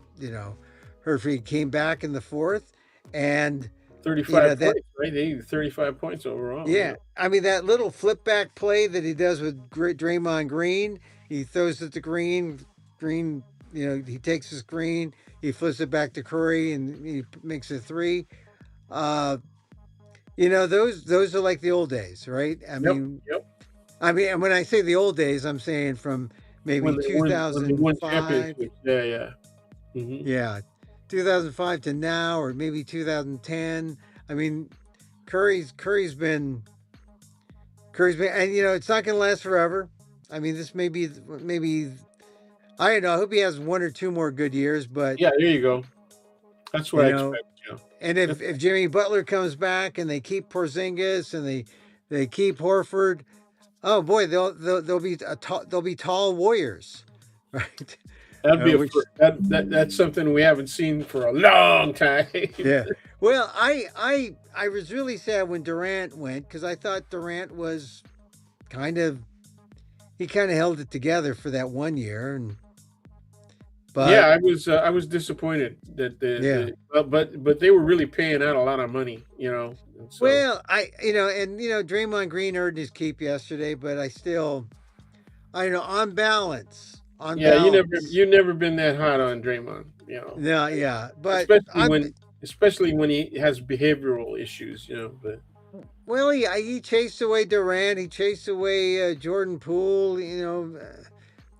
hurt. He came back in the fourth, and 35 points, right? They need 35 points overall. Yeah, I mean that little flip back play that he does with Draymond Green. He throws it to Green. Green, he takes his screen, he flips it back to Curry, and he makes a three. Those are like the old days, right? I mean, I mean, and when I say the old days, I'm saying from maybe when they won 2005. championships. Yeah, yeah. Hmm. Yeah, 2005 to now, or maybe 2010. I mean, Curry's been, and it's not going to last forever. I mean, this maybe I don't know. I hope he has one or two more good years, but Yeah, there you go. That's what you I know, expect. Yeah. and That's, if Jimmy Butler comes back and they keep Porzingis and they keep Horford, oh boy, they'll be they'll be tall warriors, right? that'd be a Which that's something we haven't seen for a long time. Yeah. Well, I was really sad when Durant went because I thought Durant was kind of he kind of held it together for that one year, and Yeah, but I was disappointed that yeah. but they were really paying out a lot of money, and so Well, Draymond Green earned his keep yesterday, but I don't know on yeah, balance. you never been that hot on Draymond, No, yeah, but especially I'm when he has behavioral issues, but well. He chased away Durant. He chased away Jordan Poole.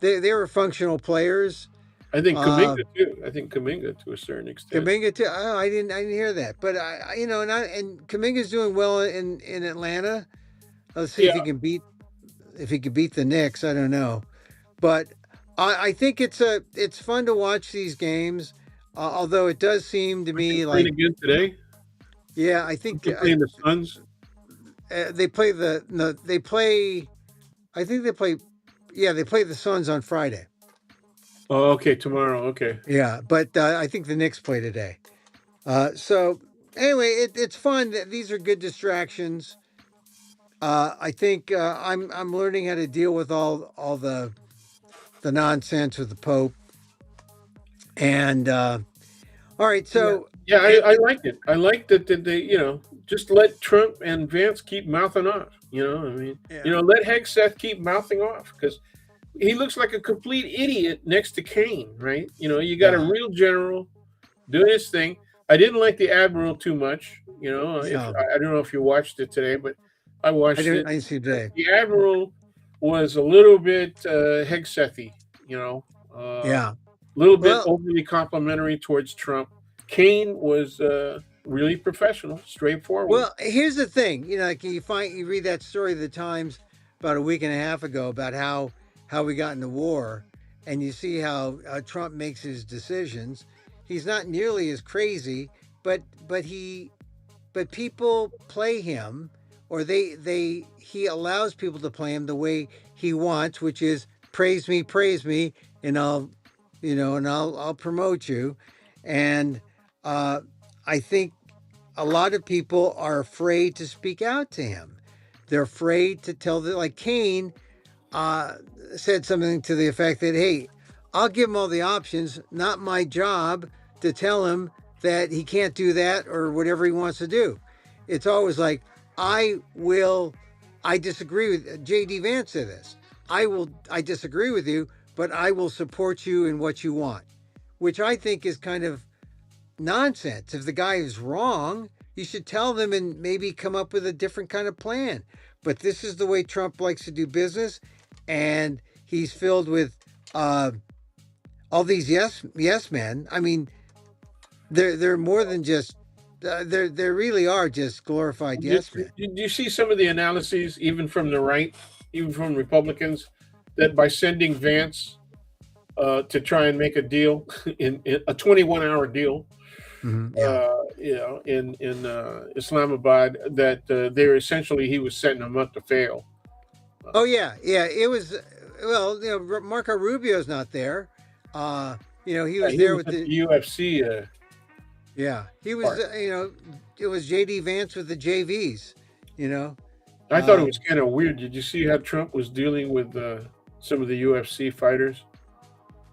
They were functional players. I think Uh, Kaminga too. I think Kaminga to a certain extent. Kaminga too. Oh, I didn't hear that, but and Kaminga's doing well in Atlanta. Let's see Yeah, if he could beat the Knicks. I don't know, but I think it's fun to watch these games. Although it does seem to aren't they me playing like, again today? yeah, I Aren't think they playing the Suns? they play the no they play. I think they play. Yeah, they play the Suns on Friday. Oh, okay, tomorrow. Okay. Yeah, but I think the Knicks play today. So anyway, it's fun. These are good distractions. I think I'm learning how to deal with all the nonsense with the Pope. And all right, Yeah, so yeah, I it like it. I like that they, just let Trump and Vance keep mouthing off. I mean, yeah, let Hegseth keep mouthing off because he looks like a complete idiot next to Kane, right? You got a yeah, real general doing his thing. I didn't like the admiral too much. If no, I don't know if you watched it today, but I watched it. I didn't see today. The admiral was a little bit Hegsethy, a Yeah, little bit well, overly complimentary towards Trump. Kane was really professional, straightforward. here's the thing. Like you read that story of the Times about a week and a half ago about how we got in the war, and you see how Trump makes his decisions. He's not nearly as crazy, but but he but people play him, or he allows people to play him the way he wants, which is praise me, and I'll promote you. And uh, I think a lot of people are afraid to speak out to him. They're afraid to tell like Kane uh, said something to the effect that, hey, I'll give him all the options, not my job to tell him that he can't do that or whatever he wants to do. It's always like, I will, I disagree with J.D. Vance said this. I disagree with you, but I will support you in what you want, which I think is kind of nonsense. If the guy is wrong, you should tell them and maybe come up with a different kind of plan. But this is the way Trump likes to do business, and he's filled with uh, all these yes men. I mean, they're more than just they really are just glorified yes men. Did you see some of the analyses, even from the right, even from Republicans, that by sending Vance to try and make a deal in a 21-hour deal, Yeah. in Islamabad, that they're essentially he was setting them up to fail. Oh yeah. It was well, Marco Rubio's not there. He Yeah, was he there was with at the the UFC yeah. He was part. it was JD Vance with the JVs. You know. I thought it Uh, was kind of weird. Did you see how Trump was dealing with some of the UFC fighters?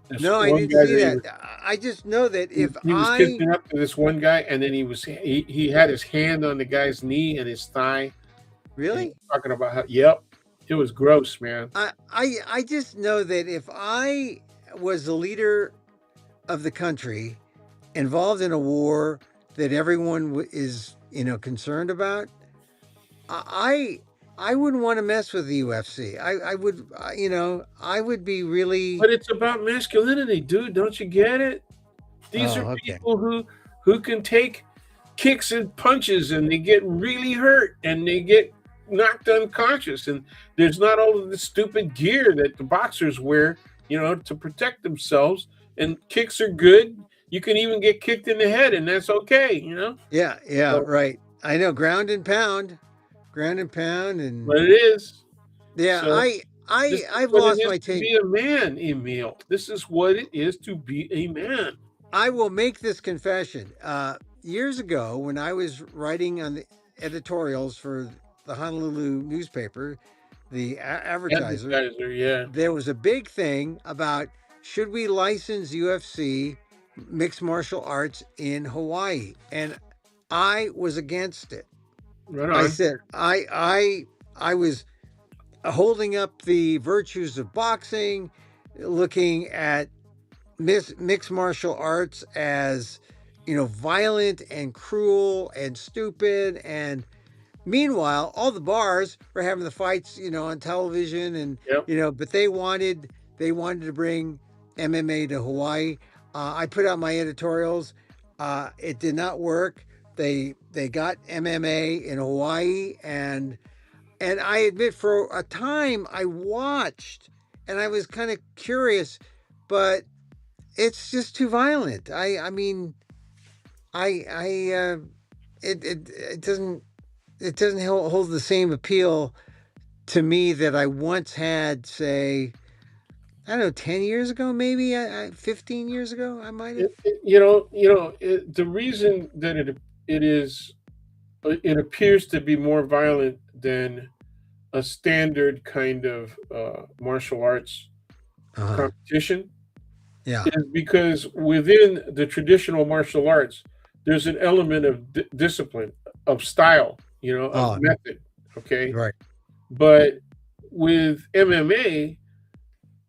This no, I one didn't guy see that that. I just know that if he was kissing up to this one guy, and then he had his hand on the guy's knee and his thigh, and he really, was talking about how. Yep, it was gross, man. I just know that if I was the leader of the country involved in a war that everyone is concerned about, I I wouldn't want to mess with the UFC. I would, I would be really. But it's about masculinity, dude. Don't you get it? These are Oh, okay. people who can take kicks and punches, and they get really hurt, and they get knocked unconscious, and there's not all of the stupid gear that the boxers wear, to protect themselves. And kicks are good. You can even get kicked in the head, and that's okay. Yeah, yeah, So, right. I know ground and pound, and but it is. yeah, So this is I've what it lost is my to take. be a man, Emil. This is what it is to be a man. I will make this confession. Years ago, when I was writing on the editorials for the Honolulu newspaper, the Advertiser, Advertiser, yeah. there was a big thing about should we license UFC mixed martial arts in Hawaii, and I was against it. Right I on. said I was holding up the virtues of boxing, looking at mixed martial arts as violent and cruel and stupid. And meanwhile, all the bars were having the fights on television, and Yep. but they wanted to bring MMA to Hawaii. I put out my editorials. It did not work. They got MMA in Hawaii, and I admit for a time I watched and I was kind of curious, but it's just too violent. I mean, it doesn't hold the same appeal to me that I once had, say, I don't know, 10 years ago, maybe 15 years ago, I might have. The reason that it appears to be more violent than a standard kind of martial arts Uh-huh. competition Yeah. is because within the traditional martial arts, there's an element of discipline, of style, of Oh, method. Okay, right. but with MMA,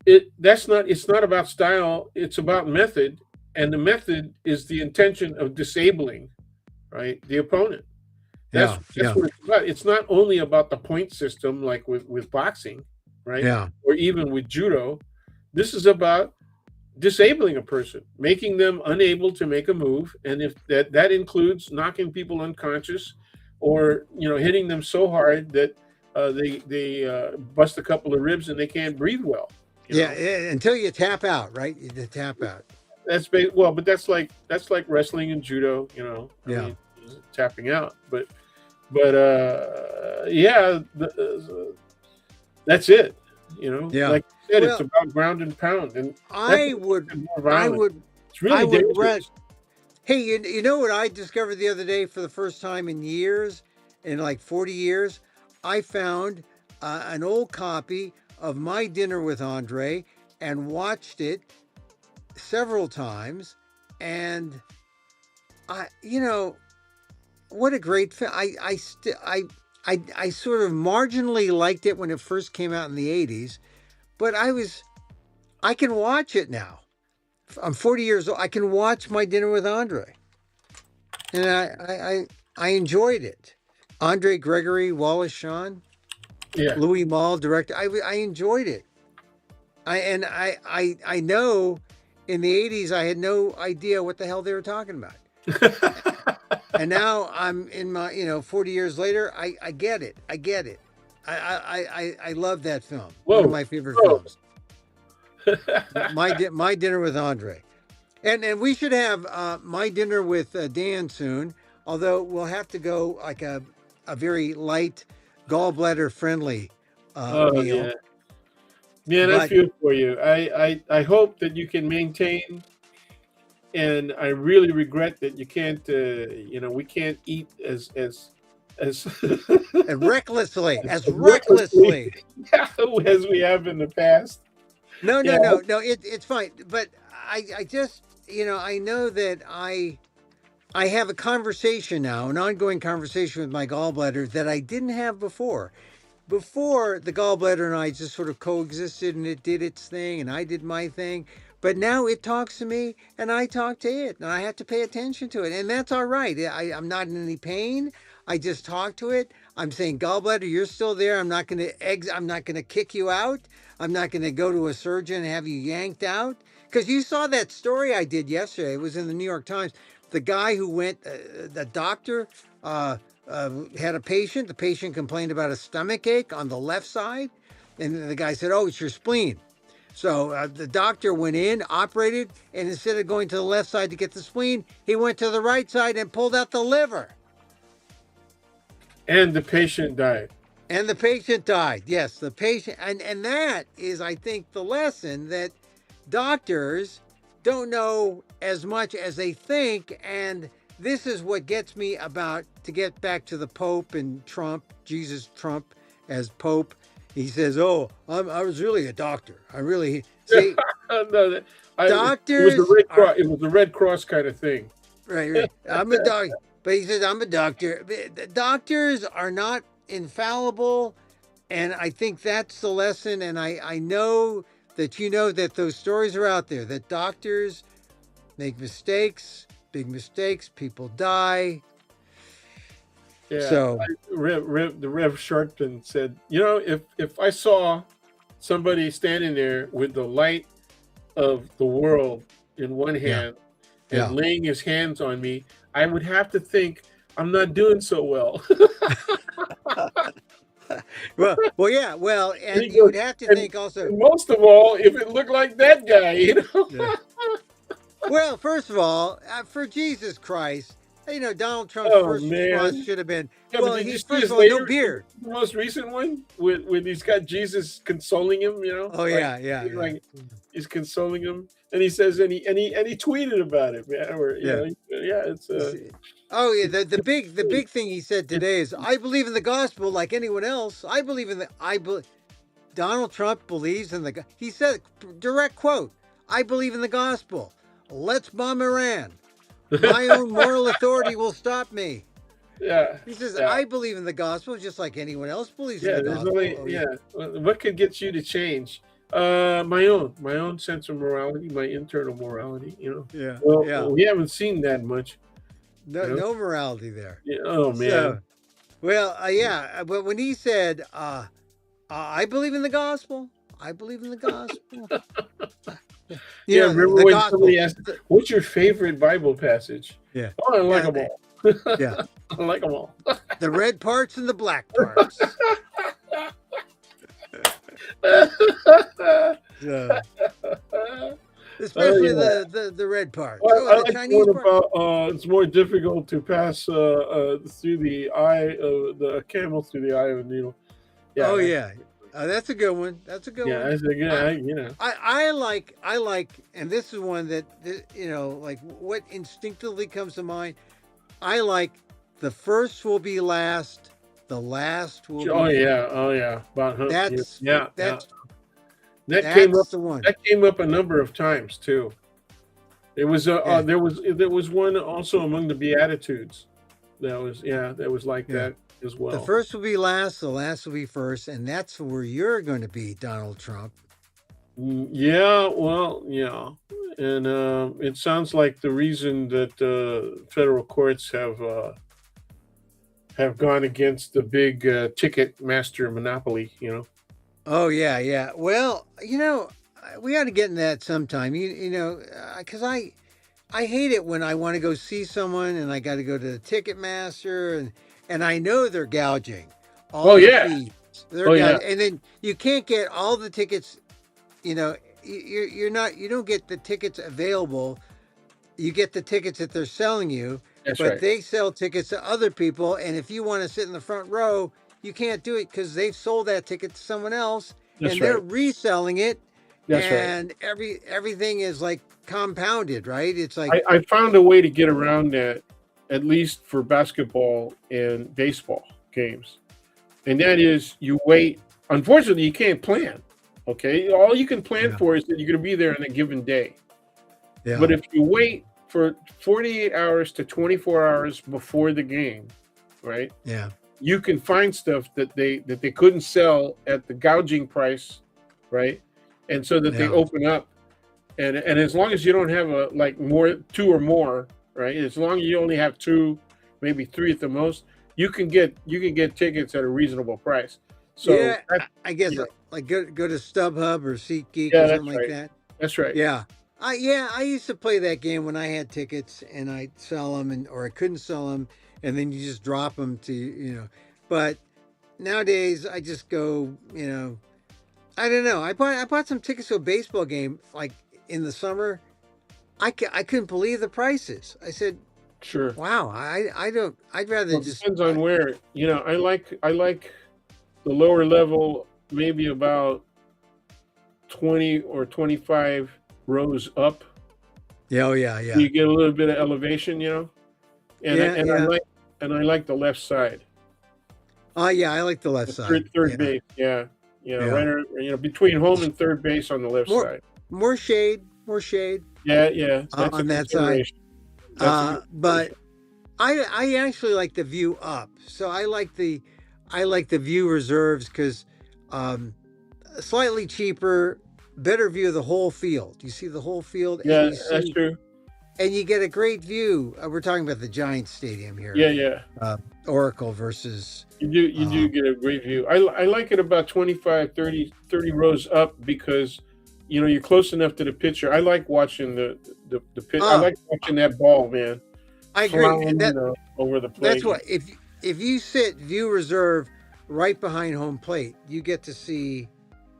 it's not about style, it's about method, and the method is the intention of disabling, right, the opponent. That's Yeah. that's Yeah. what it's about. It's not only about the point system like with boxing, right, Yeah. or even with judo. This is about disabling a person, making them unable to make a move, and if that includes knocking people unconscious, or hitting them so hard that they bust a couple of ribs and they can't breathe well. You Yeah. know, Until you tap out, right? You tap out. well, but that's like wrestling and judo. I Yeah. mean, tapping out, but yeah, that's it. Yeah. Like you said, it's Well, about ground and pound, and that's I what would, makes it more I violent. would, It's I really would read. dangerous. Hey, you know what I discovered the other day for the first time in years, in like 40 years? I found an old copy of My Dinner with Andre and watched it several times. And what a great film. I sort of marginally liked it when it first came out in the 80s, but I can watch it now. I'm 40 years old. I can watch My Dinner with Andre, and I enjoyed it. Andre Gregory, Wallace Shawn, Yeah. Louis Malle directed. I enjoyed it. I know in the 80s I had no idea what the hell they were talking about. And now I'm in my 40 years later, I get it. I get it. I love that film. One of Whoa. my favorite Whoa. films. My Dinner with Andre. And we should have My Dinner with Dan soon, although we'll have to go like a very light, gallbladder friendly Oh meal. yeah. Man, I But feel for you. I hope that you can maintain, and I really regret that you can't. We can't eat as recklessly, as recklessly recklessly. as we have in the past. No, Yeah. no, no, no. It's fine. But I just, I know that I have a conversation now, an ongoing conversation with my gallbladder that I didn't have before. Before, the gallbladder and I just sort of coexisted, and it did its thing and I did my thing. But now it talks to me and I talk to it, and I have to pay attention to it. And that's all right. I'm not in any pain. I just talk to it. I'm saying, gallbladder, you're still there. I'm not gonna kick you out. I'm not gonna go to a surgeon and have you yanked out. Because you saw that story I did yesterday. It was in the New York Times. The guy who went, the doctor uh, had a patient. The patient complained about a stomach ache on the left side, and the guy said, "Oh, it's your spleen." So the doctor went in, operated, and instead of going to the left side to get the spleen, he went to the right side and pulled out the liver. And the patient died. And the patient died. Yes, the patient. And that is, I think, the lesson that doctors don't know as much as they think. And this is what gets me about, to get back to the Pope and Trump, Jesus Trump as Pope. He says, "Oh, I was really a doctor. I really see." No, Doctors it was the Red Cross kind of thing. right. I'm a doctor, but he says I'm a doctor. The doctors are not infallible, and I think that's the lesson. And I know that you know that those stories are out there, that doctors make mistakes, big mistakes, people die. Yeah, So the Rev Sharpton said, if I saw somebody standing there with the light of the world in one yeah, hand and yeah. laying his hands on me, I would have to think I'm not doing so well. Well, yeah, well, And and he you goes, would have to and think also. most of all, if it looked like that guy, Yeah. Well, first of all, for Jesus Christ, Donald Trump's Oh first response man. should have been, Yeah, but well, did you he see first his of all, no later, beard. the most recent one, when he's got Jesus consoling him, Oh like yeah, yeah, yeah, like he's consoling him, and he says, and he tweeted about it, man, or yeah. yeah, it's Oh yeah, the big thing he said today is, I believe in the gospel like anyone else. I believe in the I believe. Donald Trump believes in he said, direct quote, I believe in the gospel. Let's bomb Iran. My own moral authority will stop me. yeah, He says, yeah, I believe in the gospel just like anyone else believes in yeah. the There's gospel. only Oh yeah. yeah. What could get you to change? My own sense of morality, my internal morality. Yeah. Well, Yeah. we haven't seen that much. No, You know. no morality there. Yeah, oh man. So, well, yeah, but when he said, I believe in the gospel, I believe in the gospel. Yeah, remember The when gospel. somebody asked, "What's your favorite Bible passage?" Yeah. Oh, I like Yeah. them all. Yeah. I like them all. The red parts and the black parts. Yeah. Oh Especially yeah. the red parts. Well, I Oh, the like the Chinese one part. about it's more difficult to pass through the eye of the camel through the eye of a needle. Yeah, Oh yeah. That's a good one. That's a good yeah, one. that's a I, good. I like, and this is one that, like what instinctively comes to mind. I like, the first will be last, the last will Oh be yeah, first. oh yeah. About That's yeah. That came up. that's the one. That came up a number of times too. It was Yeah, there was one also among the Beatitudes. That was like yeah. that as The well. first will be last, the last will be first, and that's where you're going to be, Donald Trump. Yeah, well, yeah, and it sounds like the reason that federal courts have gone against the big ticket master monopoly. Oh yeah, yeah. Well, we ought to get in that sometime. Because I hate it when I want to go see someone and I got to go to the Ticketmaster, and I know they're gouging Oh all the yeah, fees. They're oh yeah, gouging, and then you can't get all the tickets. You don't get the tickets available. You get the tickets that they're selling you, that's but right, they sell tickets to other people. And if you want to sit in the front row, you can't do it because they've sold that ticket to someone else that's and they're right, reselling it. that's right. And everything is like compounded, right? It's like, I found a way to get around that, at least for basketball and baseball games, and that is you wait. Unfortunately, you can't plan. Okay, all you can plan yeah, for is that you're going to be there on a given day. yeah, But if you wait for 48 hours to 24 hours before the game, right, yeah, you can find stuff that they couldn't sell at the gouging price, right, and so that they yeah, open up, and as long as you don't have two or more, right, as long as you only have two, maybe three at the most, you can get tickets at a reasonable price. So Yeah, that, I guess you know, like go to StubHub or SeatGeek yeah, or something that's like right. that. That's right. Yeah. I used to play that game when I had tickets and I'd sell them or I couldn't sell them and then you just drop them to, but nowadays I just go, I don't know. I bought some tickets to a baseball game like in the summer. I couldn't believe the prices. I said, Sure. "Wow, I don't I'd rather Well, it just depends on where. I like the lower level, maybe about 20 or 25 rows up. Yeah, oh yeah, yeah. You get a little bit of elevation, and I Yeah, and I yeah. like and I like the left side, Oh yeah, I like the left the side. third Yeah. base. Yeah, Yeah. right, between home and third base on the left More side. more shade Yeah, yeah, that's a on that side. consideration. That's a But consideration. I actually like the view up. So I like the view reserves because um, slightly cheaper, better view of the whole field. You see the whole field, and Yeah, that's true. you get a great view. We're talking about the Giants Stadium here, Yeah, yeah. uh, Oracle versus. You do get a great view. I like it about 25, 30 rows up because you're close enough to the pitcher. I like watching the pitch. I Ah, like watching that ball, man, I agree. flying, over the That's plate. what if you sit view reserve right behind home plate, you get to see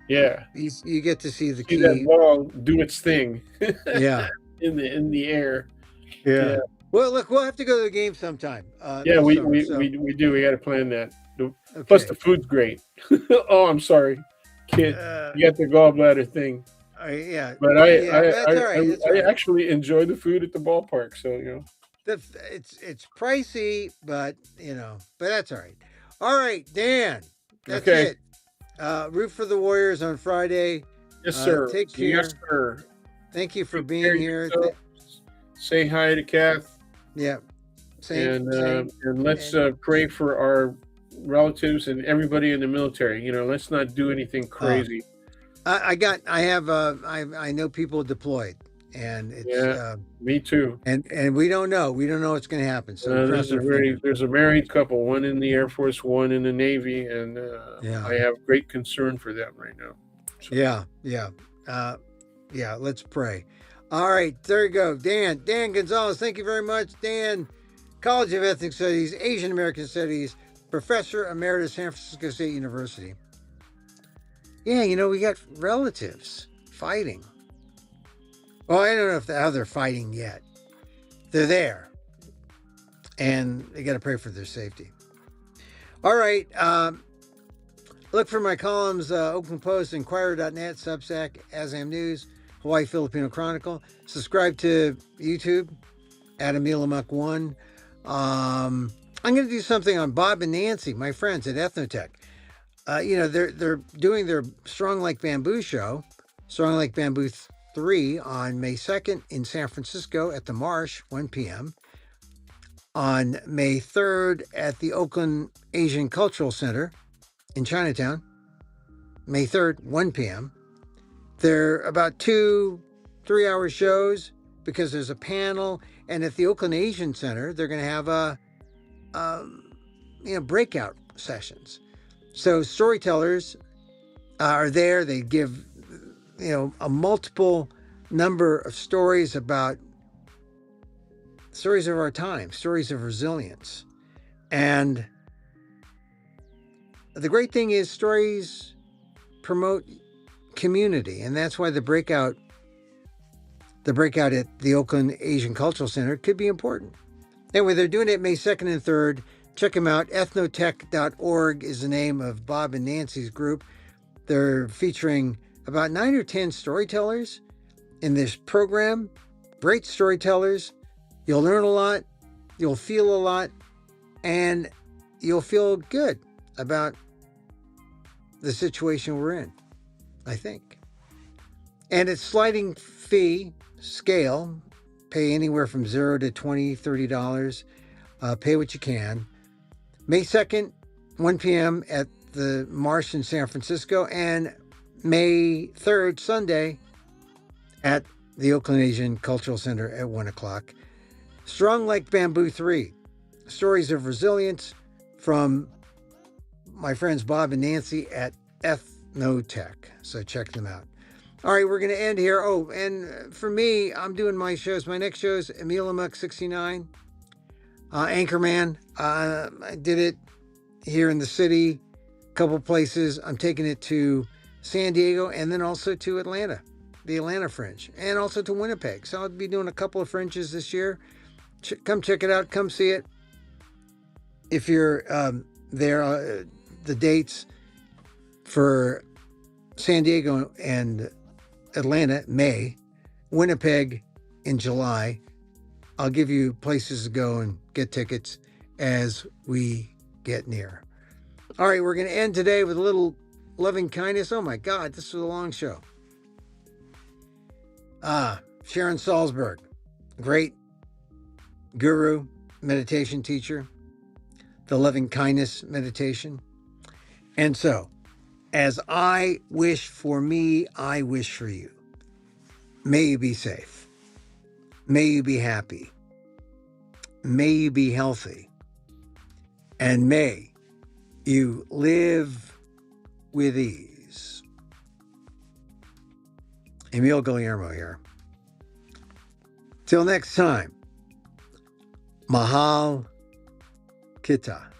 Yeah. you get to see the See that key. ball do its thing Yeah, in the air. yeah. Yeah. Well, look, we'll have to go to the game sometime Yeah, this we summer. we So we, we do. We got to plan that. Plus, okay. the food's great. Oh, I'm sorry, kid. Uh, You got the gallbladder thing. yeah, But yeah. That's all right. That's all I right. actually enjoy the food at the ballpark. So. It's pricey, but but that's all right. All right, Dan. That's Okay. it. Root for the Warriors on Friday. Yes, sir. Take Yes, care. sir. Thank you for Take care being of here. yourself. Say hi to Kath, Yeah. Same. and let's And pray for our relatives and everybody in the military. Let's not do anything crazy. I know people deployed, and it's Yeah, me too. and we don't know what's going to happen. So cross our fingers. There's a married couple, one in the Air Force, one in the Navy, and Yeah. I have great concern for them right now. So. Yeah, yeah, yeah. Let's pray. All right, there you go, Dan Gonzalez. Thank you very much, Dan. College of Ethnic Studies, Asian American Studies, Professor Emeritus, San Francisco State University. Yeah, we got relatives fighting. Well, I don't know how they're fighting yet. They're there, and they got to pray for their safety. All right. Look for my columns, Oakland Post, Inquirer.net, Substack, ASAM News, Hawaii Filipino Chronicle. Subscribe to YouTube, Adamilamuk1. I'm going to do something on Bob and Nancy, my friends at Ethnotech. They're doing their Strong Like Bamboo show, Strong Like Bamboo 3 on May 2nd in San Francisco at the Marsh, 1 p.m. On May 3rd at the Oakland Asian Cultural Center in Chinatown, May 3rd, 1 p.m. They're about 2-3 hour shows because there's a panel, and at the Oakland Asian Center, they're going to have breakout sessions. So storytellers are there. They give, a multiple number of stories about stories of our time, stories of resilience. And the great thing is stories promote community. And that's why the breakout at the Oakland Asian Cultural Center could be important. Anyway, they're doing it May 2nd and 3rd. Check them out. Ethnotech.org is the name of Bob and Nancy's group. They're featuring about 9 or 10 storytellers in this program. Great storytellers. You'll learn a lot. You'll feel a lot. And you'll feel good about the situation we're in, I think. And it's sliding fee scale. Pay anywhere from $0 to $20, $30. Pay what you can. May 2nd, 1 p.m. at the Marsh in San Francisco, and May 3rd, Sunday, at the Oakland Asian Cultural Center at 1 o'clock. Strong Like Bamboo 3, Stories of Resilience, from my friends Bob and Nancy at Ethnotech. So check them out. All right, we're going to end here. Oh, and for me, I'm doing my shows. My next show is Emil Amok 69, Anchorman. I did it here in the city, a couple places. I'm taking it to San Diego and then also to Atlanta, the Atlanta Fringe, and also to Winnipeg. So I'll be doing a couple of fringes this year. Come check it out. Come see it. If you're there, the dates for San Diego and Atlanta, May, Winnipeg in July. I'll give you places to go and get tickets as we get near. All right, we're going to end today with a little loving kindness. Oh my God, this was a long show. Sharon Salzberg, great guru, meditation teacher, the loving kindness meditation. And so, as I wish for me, I wish for you. May you be safe. May you be happy. May you be healthy. And may you live with ease. Emil Guillermo here. Till next time, Mahal Kita.